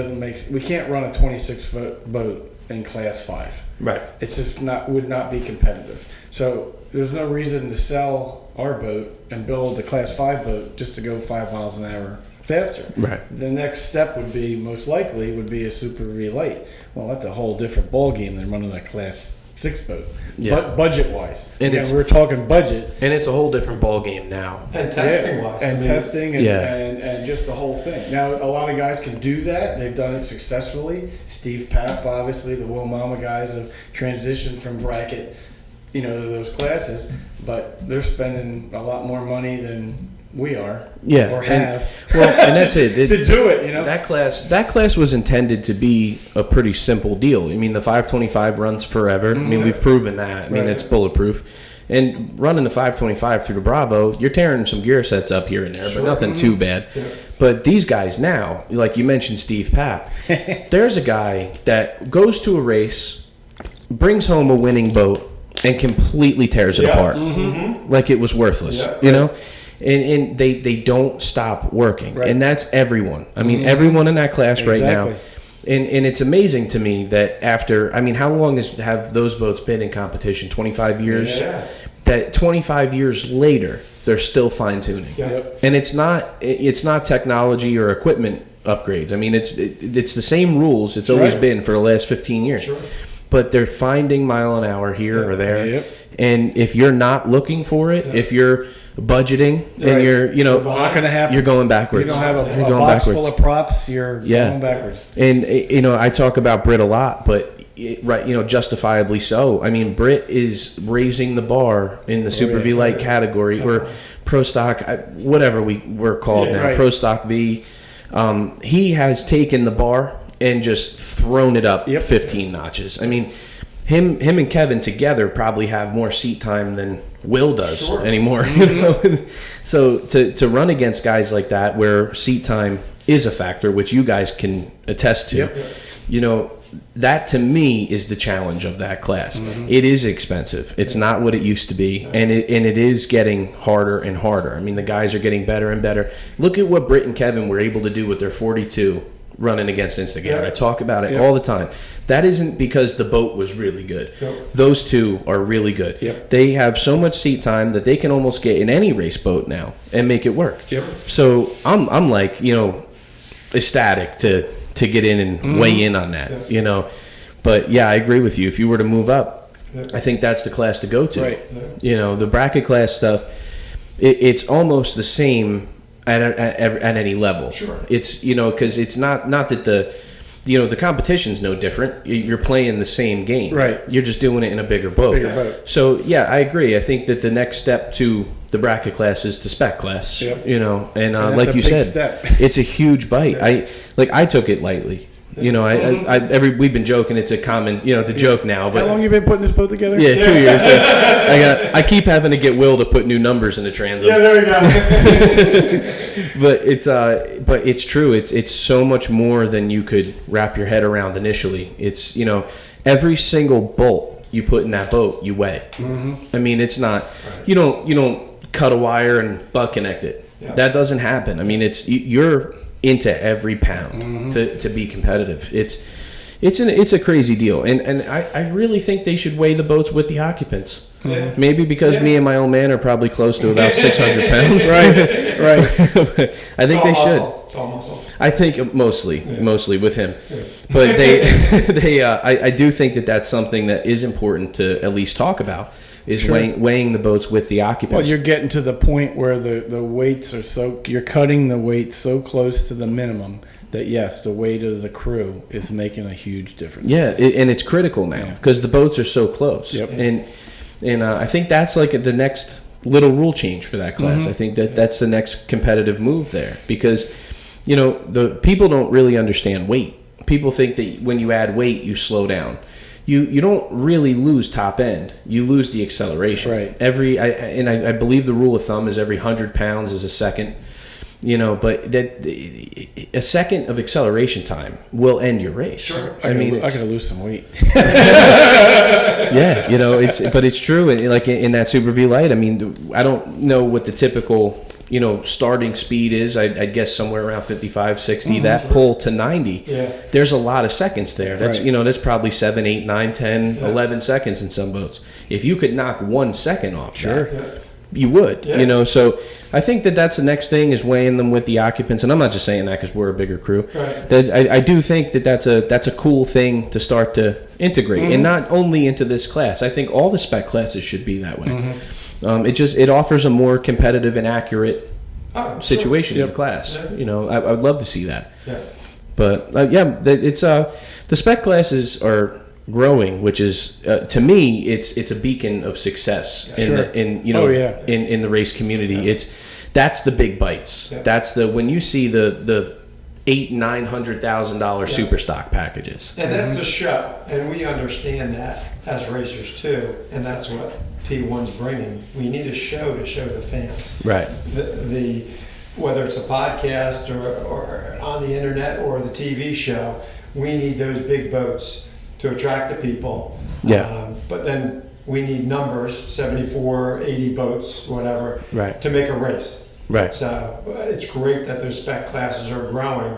we can't run a 26-foot boat in Class 5. Right. It's just would not be competitive. So there's no reason to sell our boat and build a Class 5 boat just to go 5 miles an hour faster. Right. The next step would be, most likely, a Super V Light. Well, that's a whole different ball game than running a Class 6 boat. Yeah. But budget-wise. And we're talking budget. And it's a whole different ball game now. And testing-wise. And testing and just the whole thing. Now, a lot of guys can do that. They've done it successfully. Steve Papp, obviously, the Will Mama guys have transitioned from bracket, to those classes. But they're spending a lot more money than we are, or have. And that's it. To do it, That class was intended to be a pretty simple deal. I mean, the 525 runs forever. I mean, we've proven that. I mean, it's bulletproof. And running the 525 through the Bravo, you're tearing some gear sets up here and there, but nothing too bad. Yeah. But these guys now, like you mentioned Steve Papp, there's a guy that goes to a race, brings home a winning boat, and completely tears it apart. Like it was worthless, And they don't stop working. Right. And that's everyone. I mean, everyone in that class right now. And it's amazing to me that how long have those boats been in competition? 25 years? Yeah. That 25 years later, they're still fine-tuning. Yep. And it's not technology or equipment upgrades. I mean, it's the same rules it's always been for the last 15 years. Sure. But they're finding mile an hour here or there. Yep. And if you're not looking for it, if you're budgeting and you're not going to happen. You're going backwards. You don't have a box full of props. You're going backwards. And I talk about Britt a lot, but justifiably so. I mean, Britt is raising the bar in the Super V Light category, or Pro Stock, whatever we're called now, Pro Stock V. He has taken the bar and just thrown it up 15 notches. I mean, him and Kevin together probably have more seat time than Will does anymore. So to run against guys like that, where seat time is a factor, which you guys can attest to, that to me is the challenge of that class. It is expensive. It's not what it used to be, and it is getting harder and harder. I mean, the guys are getting better and better. Look at what Britt and Kevin were able to do with their 42 running against Instigator. I talk about it all the time. That isn't because the boat was really good. Those two are really good. They have so much seat time that they can almost get in any race boat now and make it work. So I'm like, ecstatic to get in and weigh in on that, But yeah, I agree with you. If you were to move up, I think that's the class to go to. Right. The bracket class stuff, it's almost the same at any level. Sure. It's because it's not that the competition's no different. You're playing the same game. Right. You're just doing it in a bigger boat. So yeah, I agree. I think that the next step to the bracket classes to spec class. Yep. You know, and that's like a you big said, step. it's a huge bite. I took it lightly. You know, we've been joking. It's a common, you know, it's a joke now. But How long you been putting this boat together? Yeah, 2 years. I keep having to get Will to put new numbers in the transom. Yeah, there we go. But it's true. It's so much more than you could wrap your head around initially. It's, you know, every single bolt you put in that boat, you weigh. I mean, it's not. Right. You don't cut a wire and butt connect it. Yeah. That doesn't happen. I mean, you're into every pound to be competitive. It's a crazy deal, and I really think they should weigh the boats with the occupants. Yeah. Maybe because me and my old man are probably close to about 600 pounds. Right. I think they should. It's all muscle. I think mostly with him, but I do think that that's something that is important to at least talk about. Is Sure. weighing the boats with the occupants. Well, you're getting to the point where the weights are you're cutting the weight so close to the minimum that yes, the weight of the crew is making a huge difference. Yeah, and it's critical now because the boats are so close. Yep. And I think that's like the next little rule change for that class. I think that's the next competitive move there because, you know, the people don't really understand weight. People think that when you add weight, you slow down. You don't really lose top end. You lose the acceleration. Right. I believe the rule of thumb is every 100 pounds is a second. You know, but that a second of acceleration time will end your race. Sure. I gotta lose some weight. Yeah, you know, it's true. And like in that Super V Light, I mean, I don't know what the typical, you know, starting speed is. I'd guess somewhere around 55, 60. That pull to 90, there's a lot of seconds there. That's Right. You know, that's probably 7, 8, 9, 10, 11 seconds in some boats. If you could knock 1 second off, Sure. that, you would. You know, so I think that's the next thing is weighing them with the occupants. And I'm not just saying that because we're a bigger crew. Right. That I do think that's a cool thing to start to integrate, and not only into this class. I think all the spec classes should be that way. It offers a more competitive and accurate situation in the class. Yeah. You know, I would love to see that. Yeah. But it's the spec classes are growing, which is to me it's a beacon of success in the race community. That's the big bites. Yeah. That's when you see the $800,000-$900,000 super stock packages. And that's the show, and we understand that as racers too, and that's what P1's bringing. We need a show to show the fans. Right. The whether it's a podcast or on the internet or the TV show, we need those big boats to attract the people. Yeah. But then we need numbers, 74, 80 boats, whatever, Right. to make a race. Right. So it's great that those spec classes are growing.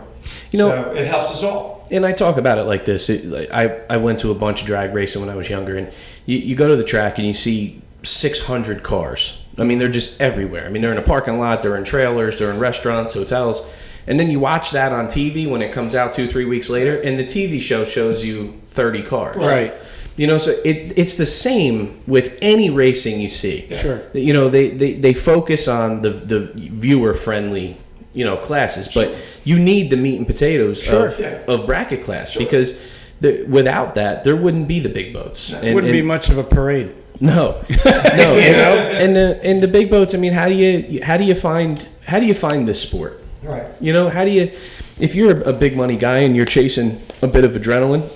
You know, so it helps us all. And I talk about it like this. I went to a bunch of drag racing when I was younger, and you go to the track and you see 600 cars. I mean, they're just everywhere. I mean, they're in a parking lot, they're in trailers, they're in restaurants, hotels. And then you watch that on TV when it comes out 2-3 weeks later, and the TV show shows you 30 cars. Right. You know, so it's the same with any racing you see. Sure. You know, they focus on the viewer friendly, you know, classes, but you need the meat and potatoes of bracket class because without that there wouldn't be the big boats. It wouldn't be much of a parade. No, no. You know, and the big boats. I mean, how do you find this sport? Right. You know, if you're a big money guy and you're chasing a bit of adrenaline,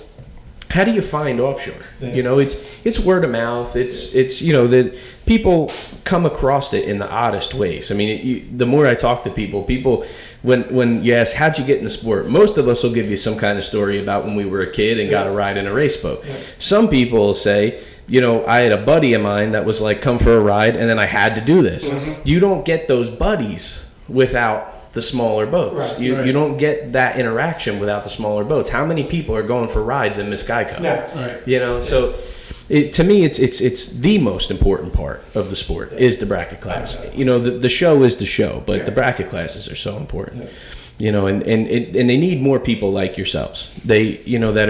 how do you find offshore? Yeah. You know, it's word of mouth. It's you know, that people come across it in the oddest ways. I mean, the more I talk to people, when you ask how'd you get in the sport, most of us will give you some kind of story about when we were a kid and got a ride in a race boat. Yeah. Some people will say, you know, I had a buddy of mine that was like, come for a ride, and then I had to do this. Mm-hmm. You don't get those buddies without the smaller boats. Right. You don't get that interaction without the smaller boats. How many people are going for rides in Muskoka? Yeah. Right. You know, so to me, it's the most important part of the sport is the bracket class. You know, the show is the show, but the bracket classes are so important. Yeah. You know, and they need more people like yourselves. They, you know, that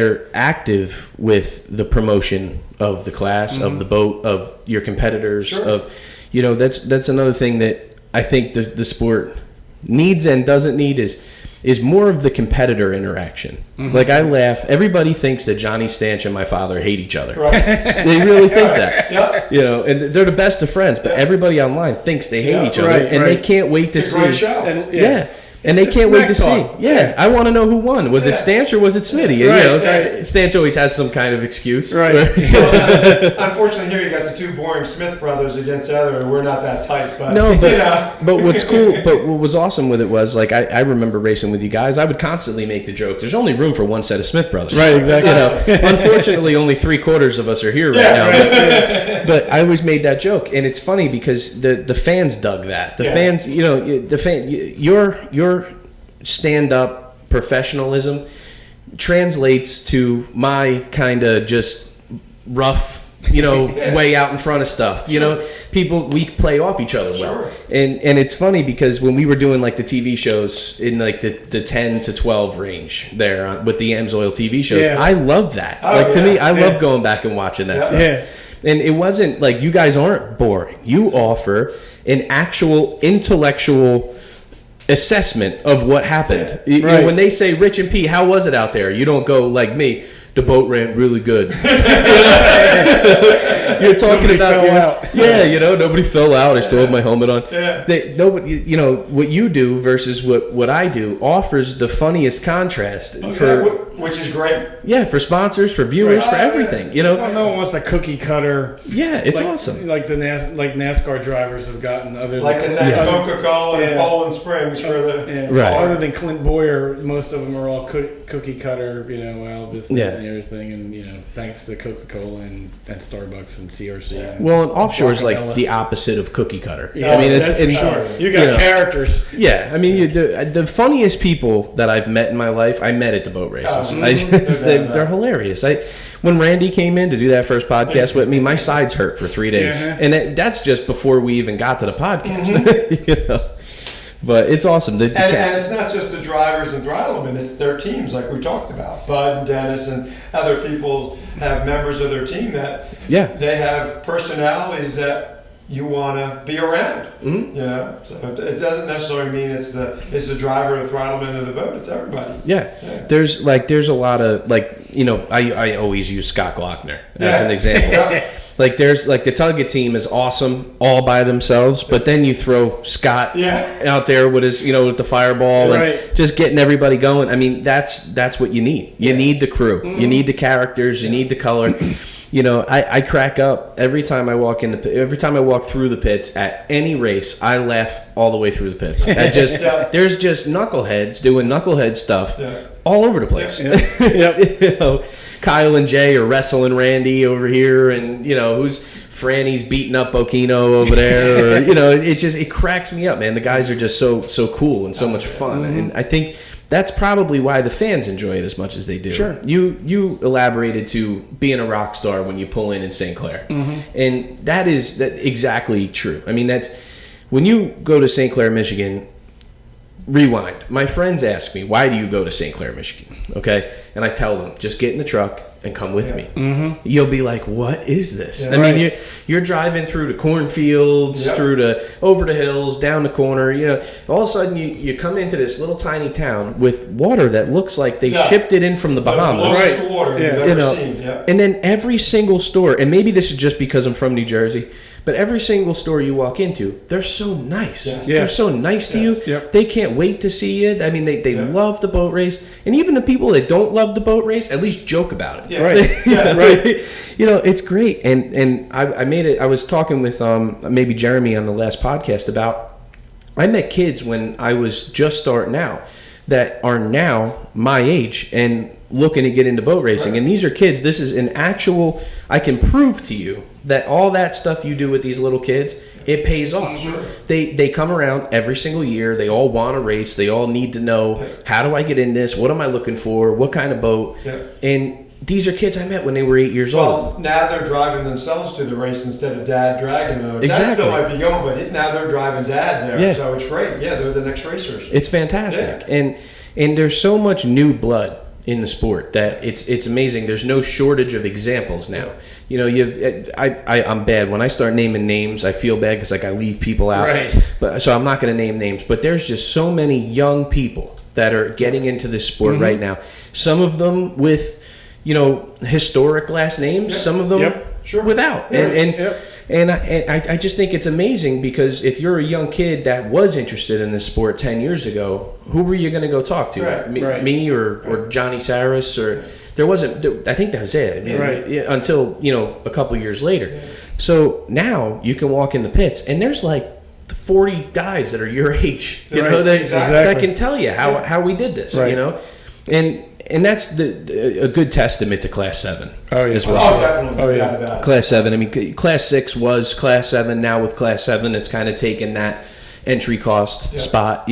are active with the promotion of the class, of the boat, of your competitors, of, you know, that's another thing that I think the sport needs and doesn't need is is more of the competitor interaction. Like, I laugh. Everybody thinks that Johnny Stanch and my father hate each other. Right. They really think that. Yeah. You know, and they're the best of friends, but everybody online thinks they hate Yeah. each other, Right, and they can't wait to It's a see. great show. And, Yeah. And they can't wait to see. Smack talk. Yeah, I want to know who won. Was it Yeah. Stanch or was it Smitty? And, Right, you know, right. Stanch always has some kind of excuse. Right. Unfortunately, here you got the two boring Smith brothers against the other. We're not that tight, but No, but you know. but what's cool, but what was awesome with it was, like, I remember racing with you guys. I would constantly make the joke, there's only room for one set of Smith brothers. Right, exactly. You know, unfortunately, only 3/4 of us are here right now. But I always made that joke, and it's funny because the fans dug that. The Yeah. fans, you know, your stand-up professionalism translates to my kind of just rough, you know, way out in front of stuff. You know, we play off each other well. Sure. And it's funny because when we were doing like the TV shows in like the 10 to 12 range there with the Amsoil TV shows, Yeah. I love that. Oh, like, to yeah. me, I love Yeah. going back and watching that Yeah. stuff. Yeah. And it wasn't like, you guys aren't boring. You offer an actual intellectual assessment of what happened. You know, Right. when they say, Rich and P, how was it out there? You don't go like me, the boat ran really good. You're talking Nobody about fell out. Yeah, you know, nobody fell out. I still have my helmet on. Yeah. Nobody, you know, what you do versus what I do offers the funniest contrast Which is great. for sponsors, for viewers, Right. for everything. You know, No one wants a cookie cutter. yeah, it's like, awesome. Like like NASCAR drivers have gotten other Like the than Coca-Cola and Yeah. Poland Springs for the. yeah, Right. other than Clint Boyer, most of them are all cookie cutter. You know, well, this Yeah. and everything, and you know, thanks to Coca-Cola and Starbucks and CRC. And Well, and Offshore is like Rockefeller. the opposite of cookie cutter. Yeah, I mean, it's that's for and- sure. You got know, characters. Yeah, I mean, the funniest people that I've met in my life, I met at the boat races. Oh, I mhm. just, they're hilarious. When Randy came in to do that first podcast with me, my sides hurt for 3 days, Yeah. and that's just before we even got to the podcast. You know? But it's awesome. And it's not just the drivers and throttlemen, it's their teams, like we talked about. Bud and Dennis and other people have members of their team that Yeah. they have personalities that you want to be around. Mhm. You know, so it doesn't necessarily mean it's the driver, the throttleman of the boat. It's everybody. Yeah. Yeah. There's a lot of, like, you know, I always use Scott Glockner as Yeah. an example. Yeah. Like, there's like the Tugget team is awesome all by themselves, but then you throw Scott Yeah. out there with his, you know, with the fireball and Right. just getting everybody going. I mean, that's what you need. You need the crew. You need the characters. You need the color. You know, I crack up every time I walk every time I walk through the pits at any race. I laugh all the way through the pits. Yeah. There's just knuckleheads doing knucklehead stuff Yeah. all over the place. Yeah. It's, you know, Kyle and Jay are wrestling Randy over here, and you know who's Franny's beating up Okino over there, or you know, it cracks me up, man. The guys are just so cool and so much fun, and I think that's probably why the fans enjoy it as much as they do. Sure. You elaborated to being a rock star when you pull in St. Clair, and that is exactly true. I mean, that's when you go to St. Clair, Michigan. Rewind. My friends ask me, why do you go to St. Clair, Michigan? Okay. And I tell them, just get in the truck and come with me. Mm-hmm. You'll be like, what is this? Yeah, I mean, right. you're driving through the cornfields, Yep. over the hills, down the corner. You know, all of a sudden you come into this little tiny town with water that looks like they Yeah. shipped it in from the Bahamas. lowest Right. water Yeah. you've You ever know, seen. Yeah. and then every single store, and maybe this is just because I'm from New Jersey, but every single store you walk into, they're so nice. Yes. Yeah. They're so nice to Yes. you. Yep. They can't wait to see you. I mean, they Yeah. love the boat race. And even the people that don't love the boat race, at least joke about it. Yeah. Right. Yeah. Right. You know, it's great. And I made it, I was talking with maybe Jeremy on the last podcast about, I met kids when I was just starting out that are now my age and looking to get into boat racing. Right. And these are kids, this is an actual, I can prove to you that all that stuff you do with these little kids, it pays off. Sure. They come around every single year. They all want to race. They all need to know, how do I get in this? What am I looking for? What kind of boat? Yeah. And these are kids I met when they were 8 years old. Well, now they're driving themselves to the race instead of dad dragging them. Dad Exactly. still might be going, but now they're driving dad there. Yeah. So it's great. Yeah, they're the next racers. It's fantastic. And there's so much new blood in the sport that it's amazing. There's no shortage of examples now. You know, I'm bad when I start naming names. I feel bad because I leave people out. Right. But so I'm not going to name names. But there's just so many young people that are getting into this sport right now. Some of them with, historic last names. Some of them without. And I just think it's amazing because if you're a young kid that was interested in this sport 10 years ago, who were you going to go talk to? Right. Me or Johnny Saris? Or there wasn't. I think that was it. Until a couple years later. So now you can walk in the pits and there's like 40 guys that are your age, that can tell you how we did this, and that's a good testament to Class 7. Oh, yeah. As well. Oh, definitely. Oh, yeah. Class 7. I mean, Class 6 was Class 7. Now with Class 7, it's kind of taken that entry cost spot,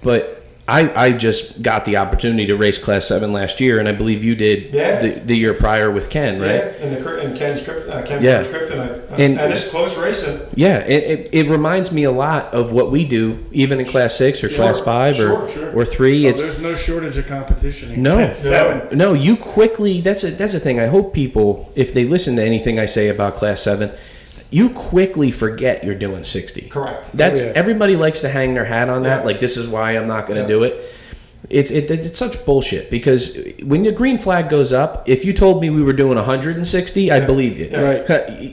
But I just got the opportunity to race Class 7 last year, and I believe you did the year prior with Ken, right? Yeah, and Ken's Kryptonite. And it's close racing. Yeah, it reminds me a lot of what we do, even in Class 6 or Class 5 or 3. There's no shortage of competition in Class 7. No, you quickly, that's a thing. I hope people, if they listen to anything I say about Class 7, you quickly forget you're doing 60. Correct. Everybody likes to hang their hat on that. Like, this is why I'm not going to do it. It's such bullshit because when your green flag goes up, if you told me we were doing 160, I'd believe you. Right.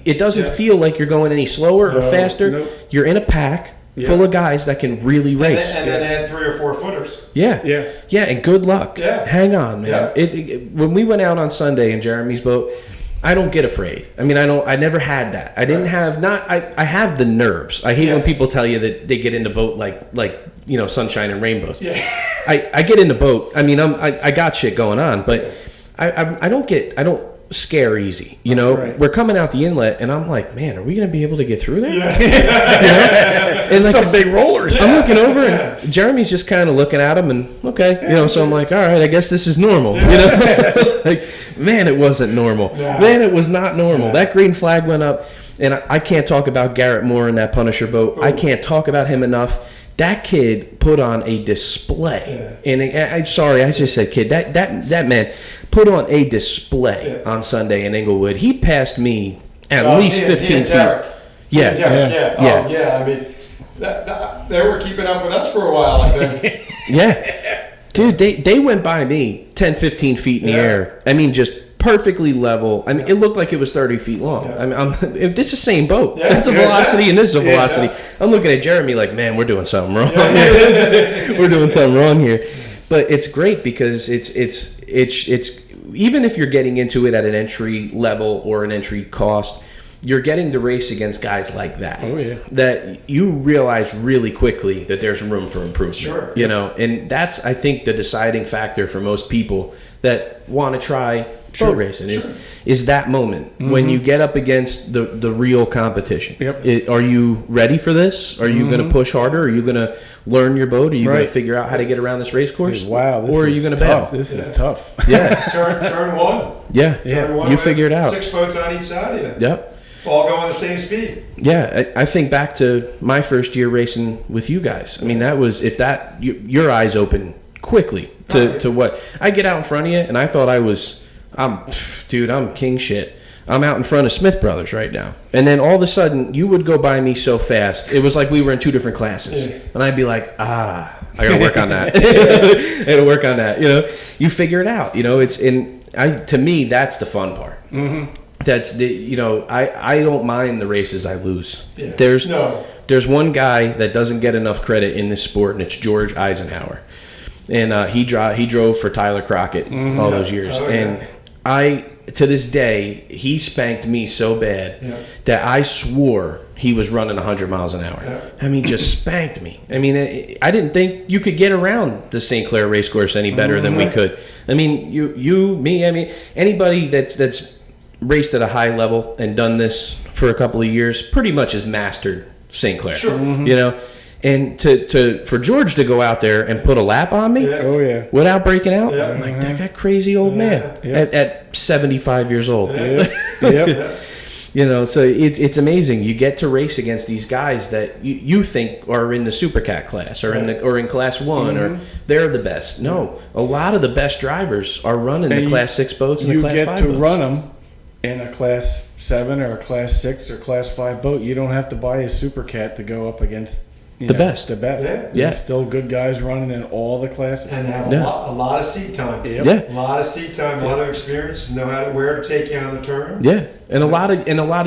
It doesn't feel like you're going any slower or faster. Nope. You're in a pack full of guys that can really race. And then add 3 or 4 footers. Yeah, and good luck. Yeah. Hang on, man. Yeah. When we went out on Sunday in Jeremy's boat, I don't get afraid. I mean, I never had that. I didn't have I have the nerves. I hate when people tell you that they get in the boat like sunshine and rainbows. Yeah. I get in the boat. I mean, I got shit going on, but I don't scare easy. We're coming out the inlet, and I'm like, man, are we gonna be able to get through there? And like some big rollers. I'm looking over, and Jeremy's just kind of looking at him, and so I'm like, all right, I guess this is normal. Like, man, it wasn't normal. Man, it was not normal. That green flag went up, and I can't talk about Garrett Moore in that Punisher boat. I can't talk about him enough. That kid put on a display, and I'm sorry, I just said kid. That man put on a display on Sunday in Inglewood. He passed me at least 15 feet. Yeah. I mean, they were keeping up with us for a while, I think. Yeah. Dude, they went by me 10, 15 feet in the air. I mean, just perfectly level. I mean, it looked like it was 30 feet long. I mean, if it's the same boat. That's a velocity and this is a velocity. I'm looking at Jeremy like, man, we're doing something wrong. We're doing something wrong here. But it's great because it's even if you're getting into it at an entry level or an entry cost, you're getting to race against guys like that. Oh, yeah. That you realize really quickly that there's room for improvement. Sure. And that's, I think, the deciding factor for most people that want to try boat racing is that moment when you get up against the real competition. Yep. Are you ready for this? Are you going to push harder? Are you going to learn your boat? Are you going to figure out how to get around this race course? Wow, this or are is you going to tough. bail? This is tough. Yeah. Turn 1. Yeah. Turn 1. You figure it out. 6 boats on each side of you. Yep. All going the same speed. Yeah, I think back to my first year racing with you guys. I mean, that was your eyes open quickly to what I get out in front of you, and I thought I'm king shit. I'm out in front of Smith Brothers right now, and then all of a sudden you would go by me so fast. It was like we were in 2 different classes, and I'd be like, I gotta work on that. I gotta work on that. You figure it out. To me, that's the fun part. Mm-hmm. That's I don't mind the races I lose. Yeah. There's one guy that doesn't get enough credit in this sport, and it's George Eisenhower, and he drove for Tyler Crockett all those years, and to this day he spanked me so bad that I swore he was running 100 miles an hour. Yeah. I mean, just spanked me. I mean, I didn't think you could get around the St. Clair racecourse any better than we could. I mean, me. I mean, anybody that's raced at a high level and done this for a couple of years pretty much has mastered St. Clair. Sure. And for George to go out there and put a lap on me without breaking out, I'm like, that crazy old man at 75 years old. So it's amazing. You get to race against these guys that you think are in the Supercat class or in Class 1 or they're the best. No, a lot of the best drivers are running the Class 6 boats and the Class 5 boats. You get to run them in a Class 7 or a Class 6 or Class 5 boat. You don't have to buy a Supercat to go up against you The know, best. The best. Yeah. There's Yeah. still good guys running in all the classes. And have Yeah. a lot of seat time. Yep. Yeah. A lot of seat time, a lot of experience, know how to, where to take you on the turn. Yeah, and a lot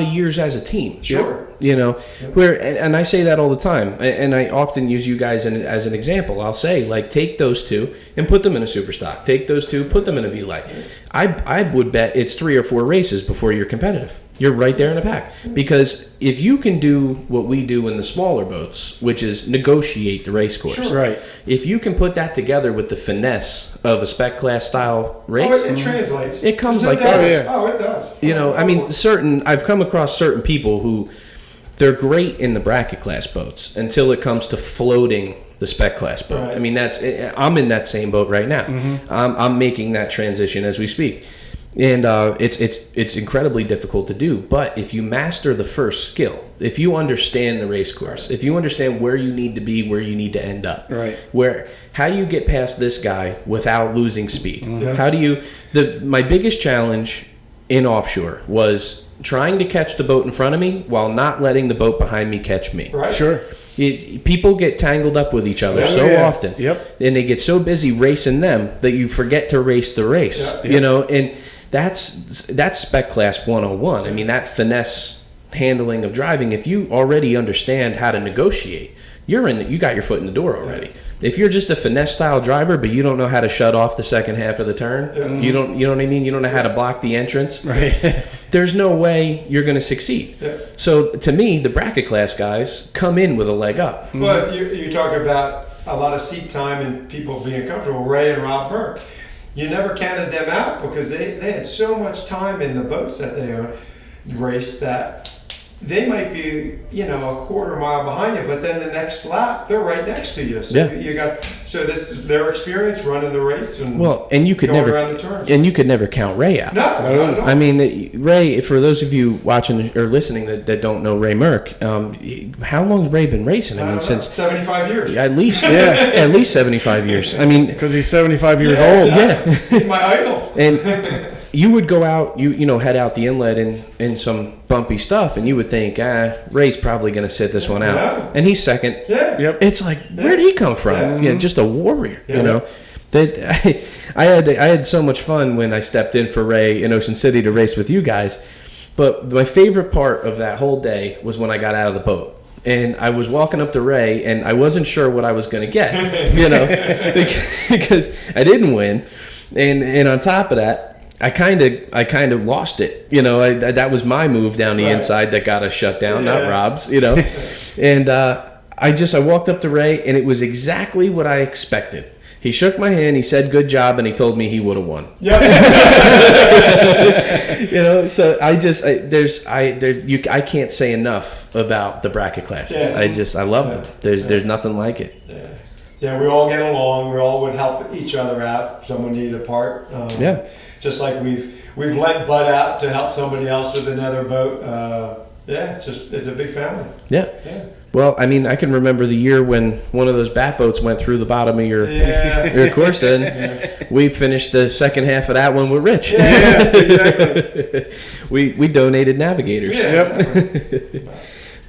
of years as a team. Sure. You know, where and I say that all the time, and I often use you guys as an example. I'll say, like, take those two and put them in a super stock. Take those two, put them in a V-Light. I would bet it's 3 or 4 races before you're competitive. You're right there in the pack. Because if you can do what we do in the smaller boats, which is negotiate the race course, Sure. Right. if you can put that together with the finesse of a spec class style race, Oh, it translates. It comes There's like no doubt. this. Oh, it does. you know, I mean, I've come across certain people who they're great in the bracket class boats until it comes to floating the spec class boat. Right. I mean, I'm in that same boat right now. I'm making that transition as we speak. And it's incredibly difficult to do. But if you master the first skill, if you understand the race course, if you understand where you need to be, where you need to end up, Right. how do you get past this guy without losing speed? Mm-hmm. How do you? My biggest challenge in offshore was trying to catch the boat in front of me while not letting the boat behind me catch me. Right. Sure. People get tangled up with each other Yeah, so yeah. often, Yep. and they get so busy racing them that you forget to race the race. Yeah. You know, and that's spec class 101. I mean, that finesse handling of driving. If you already understand how to negotiate, you got your foot in the door already. If you're just a finesse style driver, but you don't know how to shut off the second half of the turn, you know what I mean? You don't know how to block the entrance. Right. There's no way you're going to succeed. Yeah. So to me, the bracket class guys come in with a leg up. Well, if you talk about a lot of seat time and people being comfortable, Ray and Rob Burke, you never counted them out because they had so much time in the boats that they raced that they might be, a quarter mile behind you, but then the next lap they're right next to you. So Yeah. this is their experience running the race and And you could going never around the turns. and you could never count Ray out. No. I mean, Ray, for those of you watching or listening that don't know Ray Merck, how long's Ray been racing? I mean, since 75 years. at least at least 75 years. I mean, Because he's 75 years Yeah, old. exactly. He's my idol. and you would go out, head out the inlet in some bumpy stuff, and you would think, Ray's probably going to sit this one out, Yeah. and he's second. Yeah. Yep. It's like, where'd he come from? Yeah. Just a warrior, Yeah. That I had so much fun when I stepped in for Ray in Ocean City to race with you guys. But my favorite part of that whole day was when I got out of the boat. And I was walking up to Ray, and I wasn't sure what I was going to get, because I didn't win. And on top of that, I kind of lost it. That was my move down the Right. inside that got us shut down, not Yeah. Rob's. And I walked up to Ray, and it was exactly what I expected. He shook my hand, he said good job, and he told me he would have won. Yeah. So I can't say enough about the bracket classes. Yeah. I love them. There's nothing like it. Yeah, we all get along. We all would help each other out. If someone needed a part. Yeah. Just like we've lent Bud out to help somebody else with another boat. It's a big family. Yeah. Yeah. Well, I mean, I can remember the year when one of those bat boats went through the bottom of your Yeah. course, and we finished the second half of that one with Rich. Yeah, exactly. We donated navigators. Yeah. Exactly.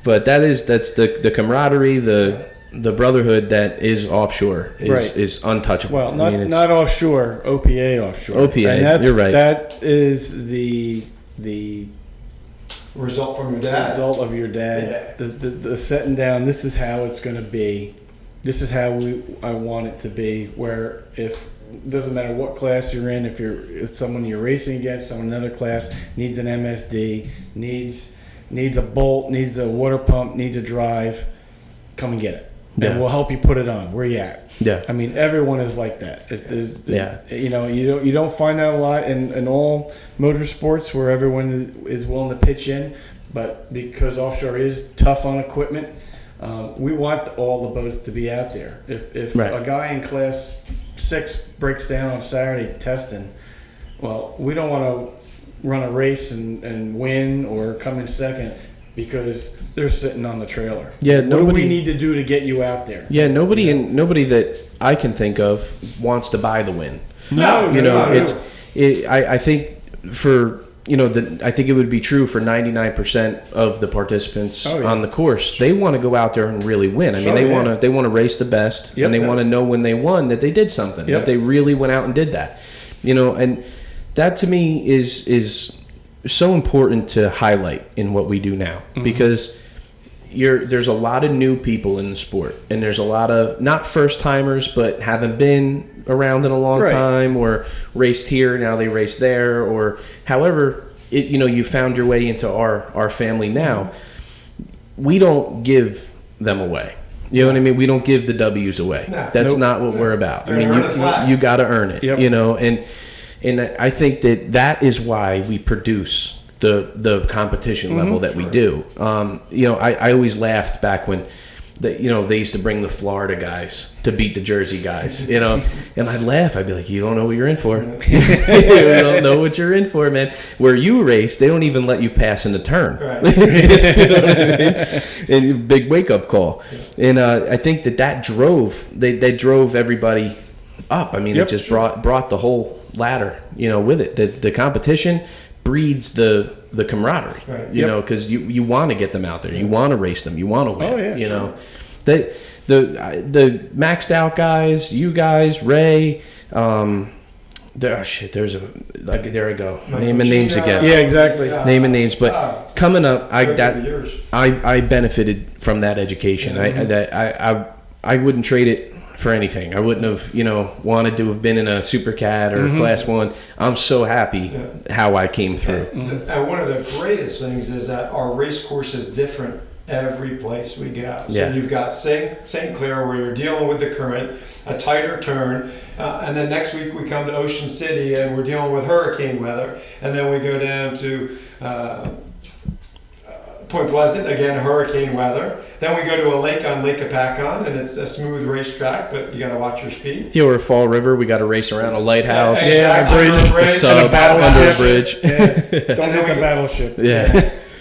But that's the camaraderie, the brotherhood that is offshore is untouchable. Well, I mean, it's- not offshore, OPA offshore. OPA, And that's, you're right. That is the Result from your dad. result of your dad. The setting down. This is how it's going to be. This is how I want it to be. Where if doesn't matter what class you're in, if someone you're racing against, someone in another class needs an MSD, needs a bolt, needs a water pump, needs a drive, come and get it. Yeah. And we'll help you put it on. Where you at? Yeah. I mean, everyone is like that. Yeah. You don't find that a lot in all motorsports where everyone is willing to pitch in, but because offshore is tough on equipment, we want all the boats to be out there. If Right. a guy in class 6 breaks down on Saturday testing, well, we don't want to run a race and win or come in second because they're sitting on the trailer. Yeah, What do nobody- we need to do to get you out there? Yeah, nobody that I can think of wants to buy the win. No, You know, no. I think for I think it would be true for 99% of the participants on the course. They want to go out there and really win. I mean, they want to race the best, and they want to know when they won that they did something, that they really went out and did that. And that to me is so important to highlight in what we do now, because there's a lot of new people in the sport, and there's a lot of not first timers, but haven't been around in a long time, or raced here, now they race there, or however you found your way into our family now. We don't give them away. You know what I mean? We don't give the W's away. No, that's not what we're about. I mean, you got to earn it. And I think that is why we produce the competition level that we do. I always laughed back when they used to bring the Florida guys to beat the Jersey guys, and I'd laugh. I'd be like, you don't know what you're in for. You don't know what you're in for, man. Where you race, they don't even let you pass in the turn. Right. You know what I mean? And big wake-up call. And I think that drove, they drove everybody up. I mean, it just brought the whole ladder, with it. The competition breeds the camaraderie, because you want to get them out there, you want to race them, you want to win. The maxed out guys, you guys, Ray, there I go, naming names again. Yeah, exactly. Naming names, but coming up, I benefited from that education. I wouldn't trade it for anything. I wouldn't have, wanted to have been in a Supercat or Class 1. I'm so happy how I came through. And one of the greatest things is that our race course is different every place we go. So you've got St. Clair, where you're dealing with the current, a tighter turn, and then next week we come to Ocean City and we're dealing with hurricane weather, and then we go down to Point Pleasant, again, hurricane weather. Then we go to a lake on Lake Apacon, and it's a smooth racetrack, but you got to watch your speed. Or Fall River, we got to race around a lighthouse, a bridge, a sub, under a bridge. Don't hit the battleship.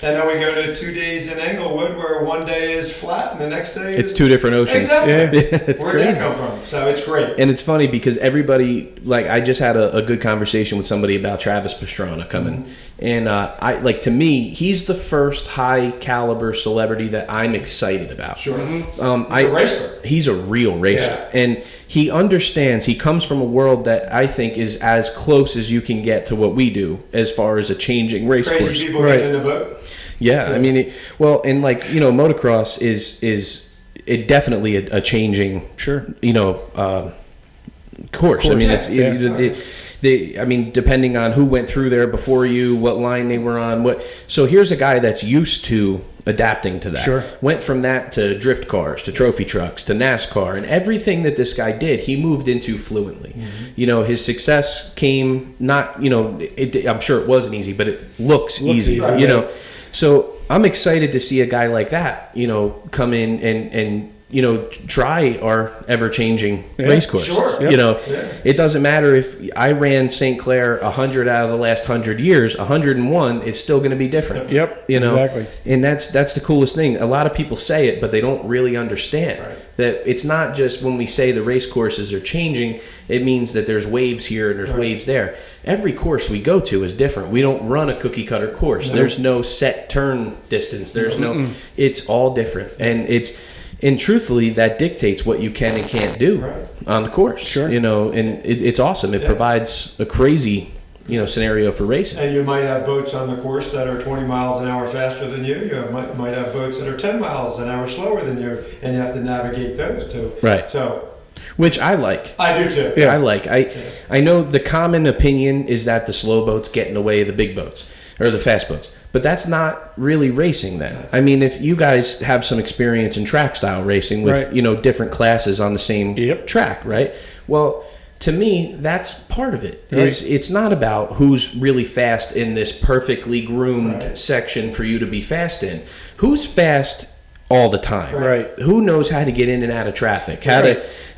And then we go to 2 days in Englewood, where one day is flat and the next day it's two different oceans. Exactly. It's Where'd crazy. that come from? So it's great. And it's funny because everybody, I just had a good conversation with somebody about Travis Pastrana coming. And to me, he's the first high caliber celebrity that I'm excited about. Sure. He's a racer. He's a real racer. Yeah. And he understands, he comes from a world that I think is as close as you can get to what we do as far as a changing race course. Crazy people getting in the boat. Yeah, I mean, motocross is definitely a changing, course. I mean, depending on who went through there before you, what line they were on, So here's a guy that's used to adapting to that. Sure. Went from that to drift cars, to trophy trucks, to NASCAR, and everything that this guy did, he moved into fluently. His success came not, I'm sure it wasn't easy, but it looks easy. So I'm excited to see a guy like that, come in and try our ever-changing race course. Sure. It doesn't matter if I ran St. Clair 100 out of the last 100 years, 101 is still going to be different. Exactly. And that's the coolest thing. A lot of people say it, but they don't really understand that it's not just when we say the race courses are changing, it means that there's waves here and there's waves there. Every course we go to is different. We don't run a cookie cutter course. No. There's no set turn distance. There's it's all different. And truthfully, that dictates what you can and can't do on the course. Sure. And it's awesome. It provides a crazy, scenario for racing. And you might have boats on the course that are 20 miles an hour faster than you. Might have boats that are 10 miles an hour slower than you, and you have to navigate those too. Right. So, which I like. I do too. Yeah. I like. I know the common opinion is that the slow boats get in the way of the big boats or the fast boats. But that's not really racing then. I mean, if you guys have some experience in track style racing with, different classes on the same track, right? Well, to me, that's part of it. It's not about who's really fast in this perfectly groomed section for you to be fast in. Who's fast all the time? Right. Who knows how to get in and out of traffic? How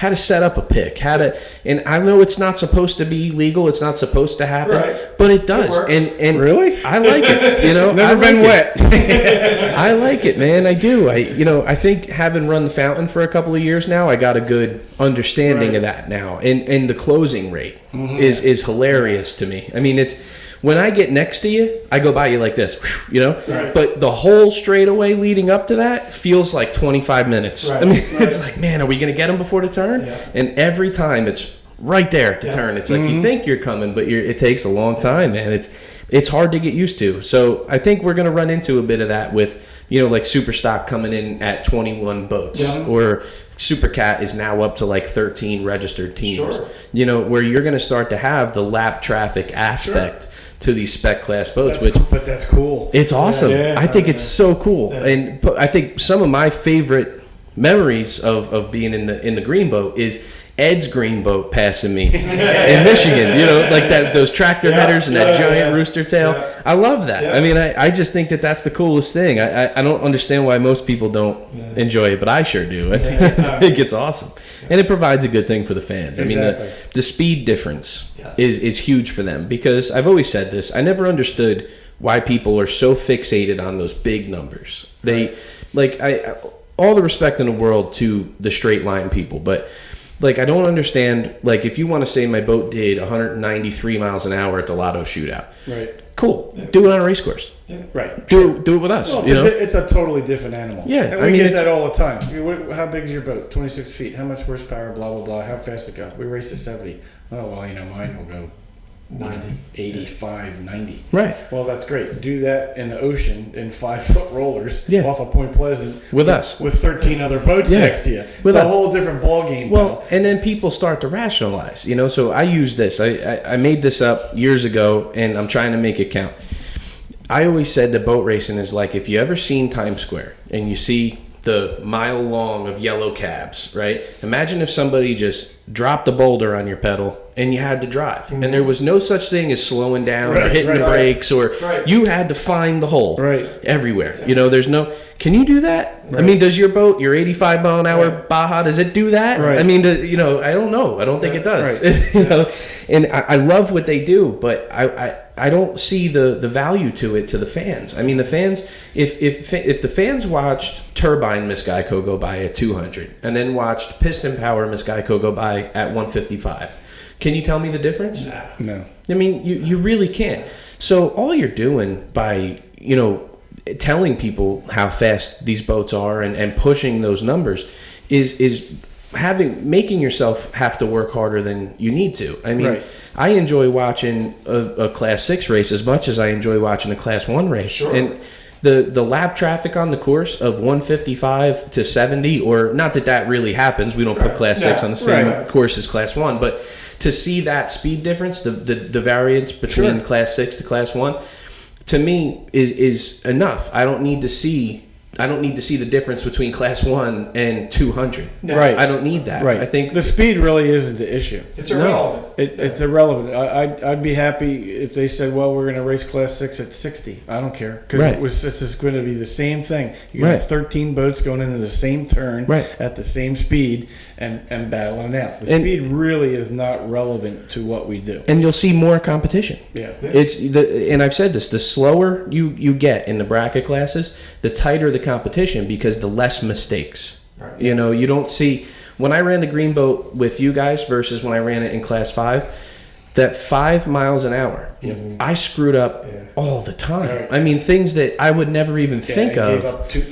to set up a pick? And I know it's not supposed to be legal. It's not supposed to happen, but it does. And really, I like it. Never been wet. I like it, man. I do. I think having run the fountain for a couple of years now, I got a good understanding of that now. And the closing rate is hilarious to me. I mean, it's when I get next to you, I go by you like this, you know. Right. But the whole straightaway leading up to that feels like 25 minutes. Right. I mean, it's like, man, are we gonna get them before the turn? Yeah. And every time it's right there at the turn. It's like you think you're coming, but it takes a long time, man. It's hard to get used to. So I think we're gonna run into a bit of that with, you know, like Super Stock coming in at 21 boats, or Super Cat is now up to like 13 registered teams. Sure. You know, where you're gonna start to have the lap traffic aspect to these spec class boats, But that's cool. it's awesome. Yeah, I think it's so cool, Yeah. and I think some of my favorite memories of being in the green boat is Ed's green boat passing me in Michigan. You know, like those tractor headers and that giant rooster tail. Yeah. I love that. Yeah. I mean, I just think that's the coolest thing. I don't understand why most people don't enjoy it, but I sure do. I think it's awesome, and it provides a good thing for the fans. I mean, the speed difference is huge for them, because I've always said this. I never understood why people are so fixated on those big numbers. They all the respect in the world to the straight line people, but like, I don't understand, like, if you want to say my boat did 193 miles an hour at the Lotto shootout, Right. cool, do it on a race course. Right. Do it with us. Well, You know, it's a totally different animal. Yeah, and I we mean, get it's- that all the time. How big is your boat? 26 feet. How much horsepower? Blah blah blah. How fast it go? We race at 70. Oh well, mine will go 90. 85, 90. right, Well, that's great. Do that in the ocean in 5-foot rollers off of Point Pleasant with us. with 13 other boats next to you. With It's a us. whole different ball game. Well, and then people start to rationalize, you know. So I use this. I made this up years ago, and I'm trying to make it count. I always said that boat racing is like, if you ever seen Times Square and you see the mile long of yellow cabs, right? Imagine if somebody just dropped a boulder on your pedal and you had to drive, and there was no such thing as slowing down or hitting the brakes, or you had to find the hole everywhere. You know, there's no. Can you do that? I mean, does your boat, your 85 mile an hour Baja, does it do that? I mean, you know, I don't know. I don't think it does. You know, and I love what they do, but I don't see the value to it to the fans. I mean, the fans, if the fans watched Turbine Miss Geico go by at 200 and then watched Piston Power Miss Geico go by at 155, can you tell me the difference? No. I mean, you really can't. So all you're doing by, you know, telling people how fast these boats are and pushing those numbers is making yourself have to work harder than you need to. I mean, I enjoy watching a Class 6 race as much as I enjoy watching a Class 1 race. Sure. And the lap traffic on the course of 155 to 70, or not that really happens. We don't put Class 6 on the same course as Class 1, but to see that speed difference, the variance between Class 6 to Class 1, to me is enough. I don't need to see the difference between Class 1 and 200. No. Right. I don't need that. Right. I think the speed really isn't the issue. It's irrelevant. It's irrelevant. I'd be happy if they said, well, we're going to race Class 6 at 60. I don't care. Because it's just going to be the same thing. You're going to have 13 boats going into the same turn at the same speed and battling it out. The speed really is not relevant to what we do. And you'll see more competition. Yeah. And I've said this, the slower you get in the bracket classes, the tighter the competition, because the less mistakes. Right. You know, you don't see, when I ran the green boat with you guys versus when I ran it in Class 5, that 5 miles an hour, I screwed up all the time. Right. I mean, things that I would never even think of.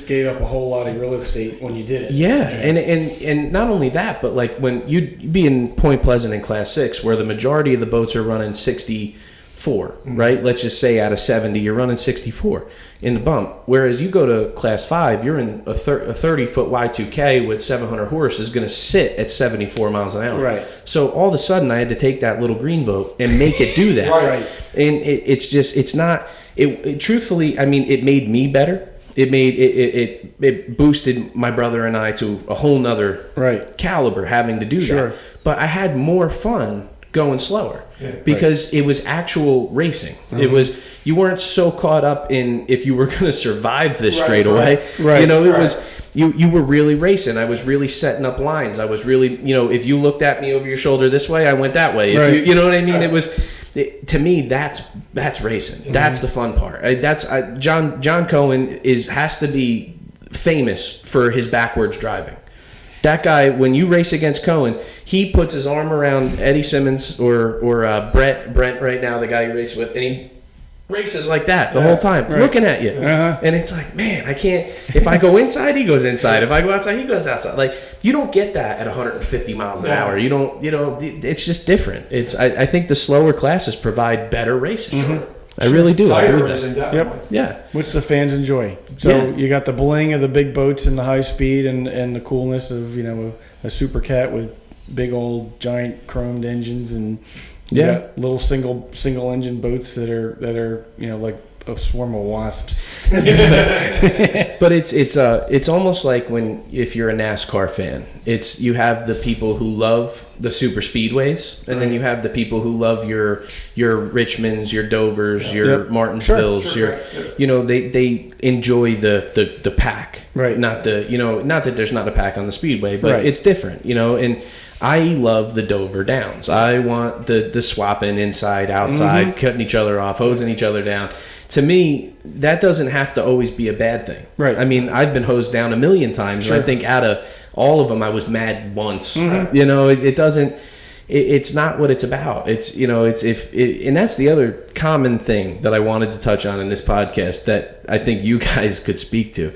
Gave up a whole lot of real estate when you did it. Yeah. And not only that, but like when you'd be in Point Pleasant in Class 6, where the majority of the boats are running 64, right? Let's just say out of 70, you're running 64 in the bump. Whereas you go to Class 5, you're in a 30-foot Y2K with 700 horse is going to sit at 74 miles an hour. Right. So all of a sudden, I had to take that little green boat and make it do that. And truthfully, I mean, it made me better. It boosted my brother and I to a whole nother caliber having to do that. But I had more fun going slower because it was actual racing. It was, you weren't so caught up in if you were going to survive this straight away. You know, it was, you were really racing. I was really setting up lines. I was really, you know, if you looked at me over your shoulder this way, I went that way. If you know what I mean? It was, to me, that's racing. That's the fun part. John Cohen has to be famous for his backwards driving. That guy, when you race against Cohen, he puts his arm around Eddie Simmons or Brent right now, the guy you race with, and races like that the whole time, looking at you. And it's like, man, I can't. If I go inside, he goes inside. If I go outside, he goes outside. Like, you don't get that at 150 miles an hour. You don't. It's just different. I think the slower classes provide better races. I really do. I agree with that. Yep. Yeah. Which the fans enjoy. So you got the bling of the big boats and the high speed and the coolness of a Super Cat with big old giant chromed engines, and you got little single engine boats that are like a swarm of wasps. But it's almost like if you're a NASCAR fan, you have the people who love the super speedways, and then you have the people who love your Richmonds, your Dovers, your Martinsvilles, they enjoy the pack, right? Not that there's not a pack on the speedway, but it's different, and I love the Dover Downs. I want the swapping inside, outside, cutting each other off, hosing each other down. To me, that doesn't have to always be a bad thing. Right. I mean, I've been hosed down a million times, and I think out of all of them, I was mad once. It doesn't. It's not what it's about. And that's the other common thing that I wanted to touch on in this podcast that I think you guys could speak to.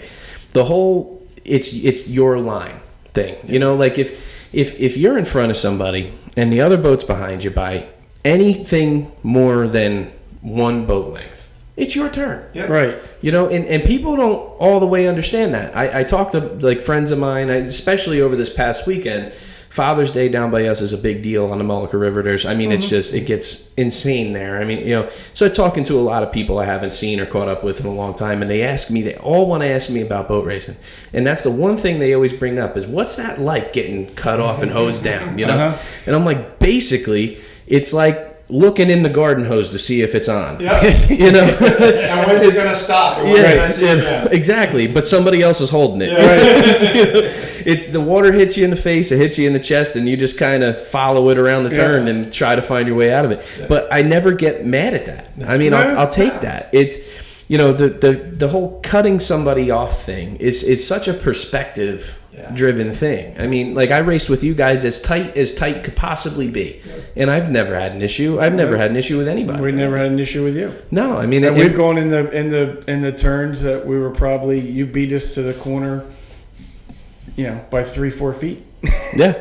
The whole it's your line thing. Like if you're in front of somebody and the other boat's behind you by anything more than one boat length, it's your turn. Yep. Right. And people don't all the way understand that. I talk to like friends of mine, especially over this past weekend. Father's Day down by us is a big deal on the Mullica River. It gets insane there. I mean, so talking to a lot of people I haven't seen or caught up with in a long time, and they all want to ask me about boat racing. And that's the one thing they always bring up is, what's that like getting cut off and hosed down, And I'm like, basically, it's like looking in the garden hose to see if it's on. Yeah. And when's it going to stop? Exactly. But somebody else is holding it. Yeah. Right? It's the water hits you in the face, it hits you in the chest, and you just kind of follow it around the turn and try to find your way out of it. Yeah. But I never get mad at that. I mean, I'll take that. It's the whole cutting somebody off thing is such a perspective driven thing. I mean, like, I raced with you guys as tight could possibly be, and I've never had an issue. I've never had an issue with anybody. We never had an issue with you. No, I mean, we've gone in the turns that we were probably, you beat us to the corner, by 3-4 feet. Yeah.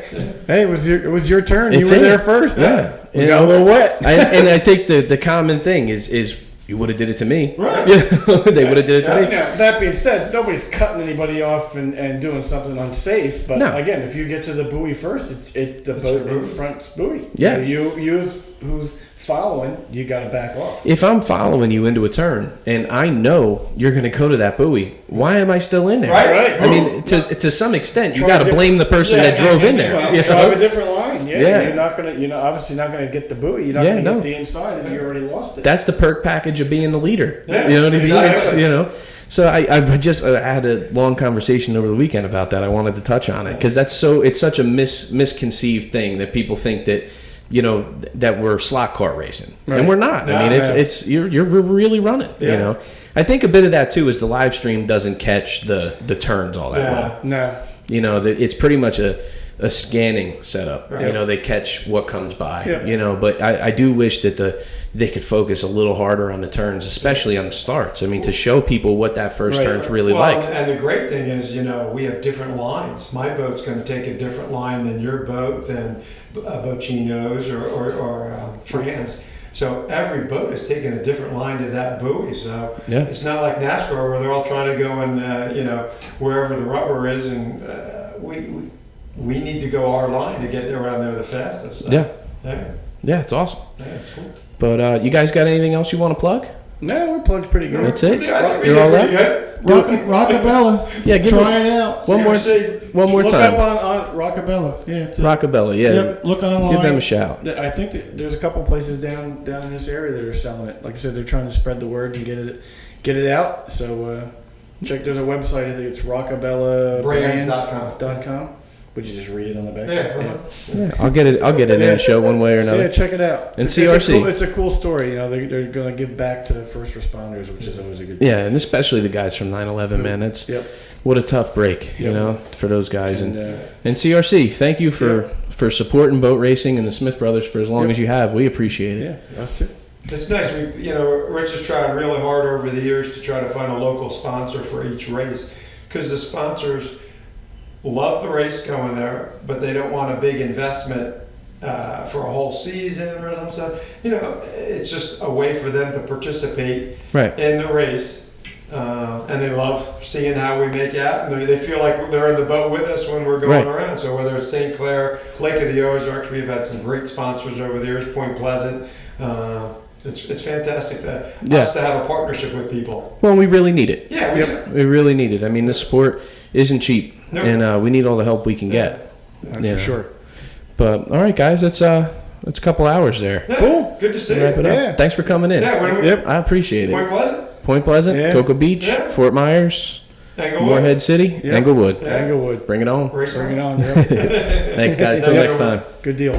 Hey, it was your turn. You were there first. Yeah. We got a little wet. And I think the common thing is you would have did it to me. Right. They would have did it to me. That being said, nobody's cutting anybody off and doing something unsafe. But again, if you get to the buoy first, it's the boat in front's buoy. Yeah. You who's following, you got to back off. If I'm following you into a turn and I know you're going to go to that buoy, why am I still in there? Right. I mean, to some extent, you got to blame the person that drove in there. Drive a different line. You're not gonna. Obviously not gonna get the buoy. You're not gonna get the inside, and you already lost it. That's the perk package of being the leader. Yeah, you know what I mean? exactly. So I had a long conversation over the weekend about that. I wanted to touch on it because it's such a misconceived thing that people think that that we're slot car racing, and we're not. I mean, it's you're really running. Yeah. I think a bit of that too is the live stream doesn't catch the turns all that well. No. It's pretty much a scanning setup. Right. They catch what comes by. Yeah. But I do wish that they could focus a little harder on the turns, especially on the starts. I mean, to show people what that first turn's really like. And the great thing is, we have different lines. My boat's going to take a different line than your boat, than Bocino's or Fran's. So every boat is taking a different line to that buoy. So it's not like NASCAR where they're all trying to go in, wherever the rubber is, and we need to go our line to get around there the fastest. So, Yeah, it's awesome. Yeah, it's cool. But you guys got anything else you want to plug? No, we're plugged pretty good. That's it. You're all right. Rockabella. Yeah, try it out. One more Look time. up on Rockabella. Yeah, Rockabella. Yeah. Yep, look online. Give them a shout. I think that there's a couple places down in this area that are selling it. Like I said, they're trying to spread the word and get it out. So check. There's a website. I think it's rockabellabrands.com. Would you just read it on the back? Yeah, I'll get it in a show one way or another. Yeah, check it out. And CRC. It's a cool story. They're going to give back to the first responders, which is always a good thing. Yeah, and especially the guys from 9/11, man. It's what a tough break, for those guys. And CRC, thank you for supporting boat racing and the Smith brothers for as long as you have. We appreciate it. Yeah, us too. it's nice. Rich has tried really hard over the years to try to find a local sponsor for each race because the sponsors love the race going there, but they don't want a big investment for a whole season or something. It's just a way for them to participate Right. in the race. And they love seeing how we make out. And they feel like they're in the boat with us when we're going Right. around. So whether it's St. Clair, Lake of the Ozarks, we've had some great sponsors over the years, Point Pleasant. It's fantastic us to have a partnership with people. Well, we really need it. Yeah, we do. We really need it. I mean, this sport isn't cheap, Nope. and we need all the help we can get. That's Yeah. for sure. But all right, guys, it's a couple hours there. Yeah, Cool. Good to see Wrap it you. up. Yeah. Thanks for coming in. Yeah, when we, Yep. I appreciate it. Point Pleasant, Point Pleasant, Yeah. Cocoa Beach, Yeah. Fort Myers, Englewood. Morehead City, Yeah. Englewood. Yeah. Englewood. Bring it on. Race Bring it around. on. Yeah. Thanks, guys. Till Thanks, next everyone. time. Good deal.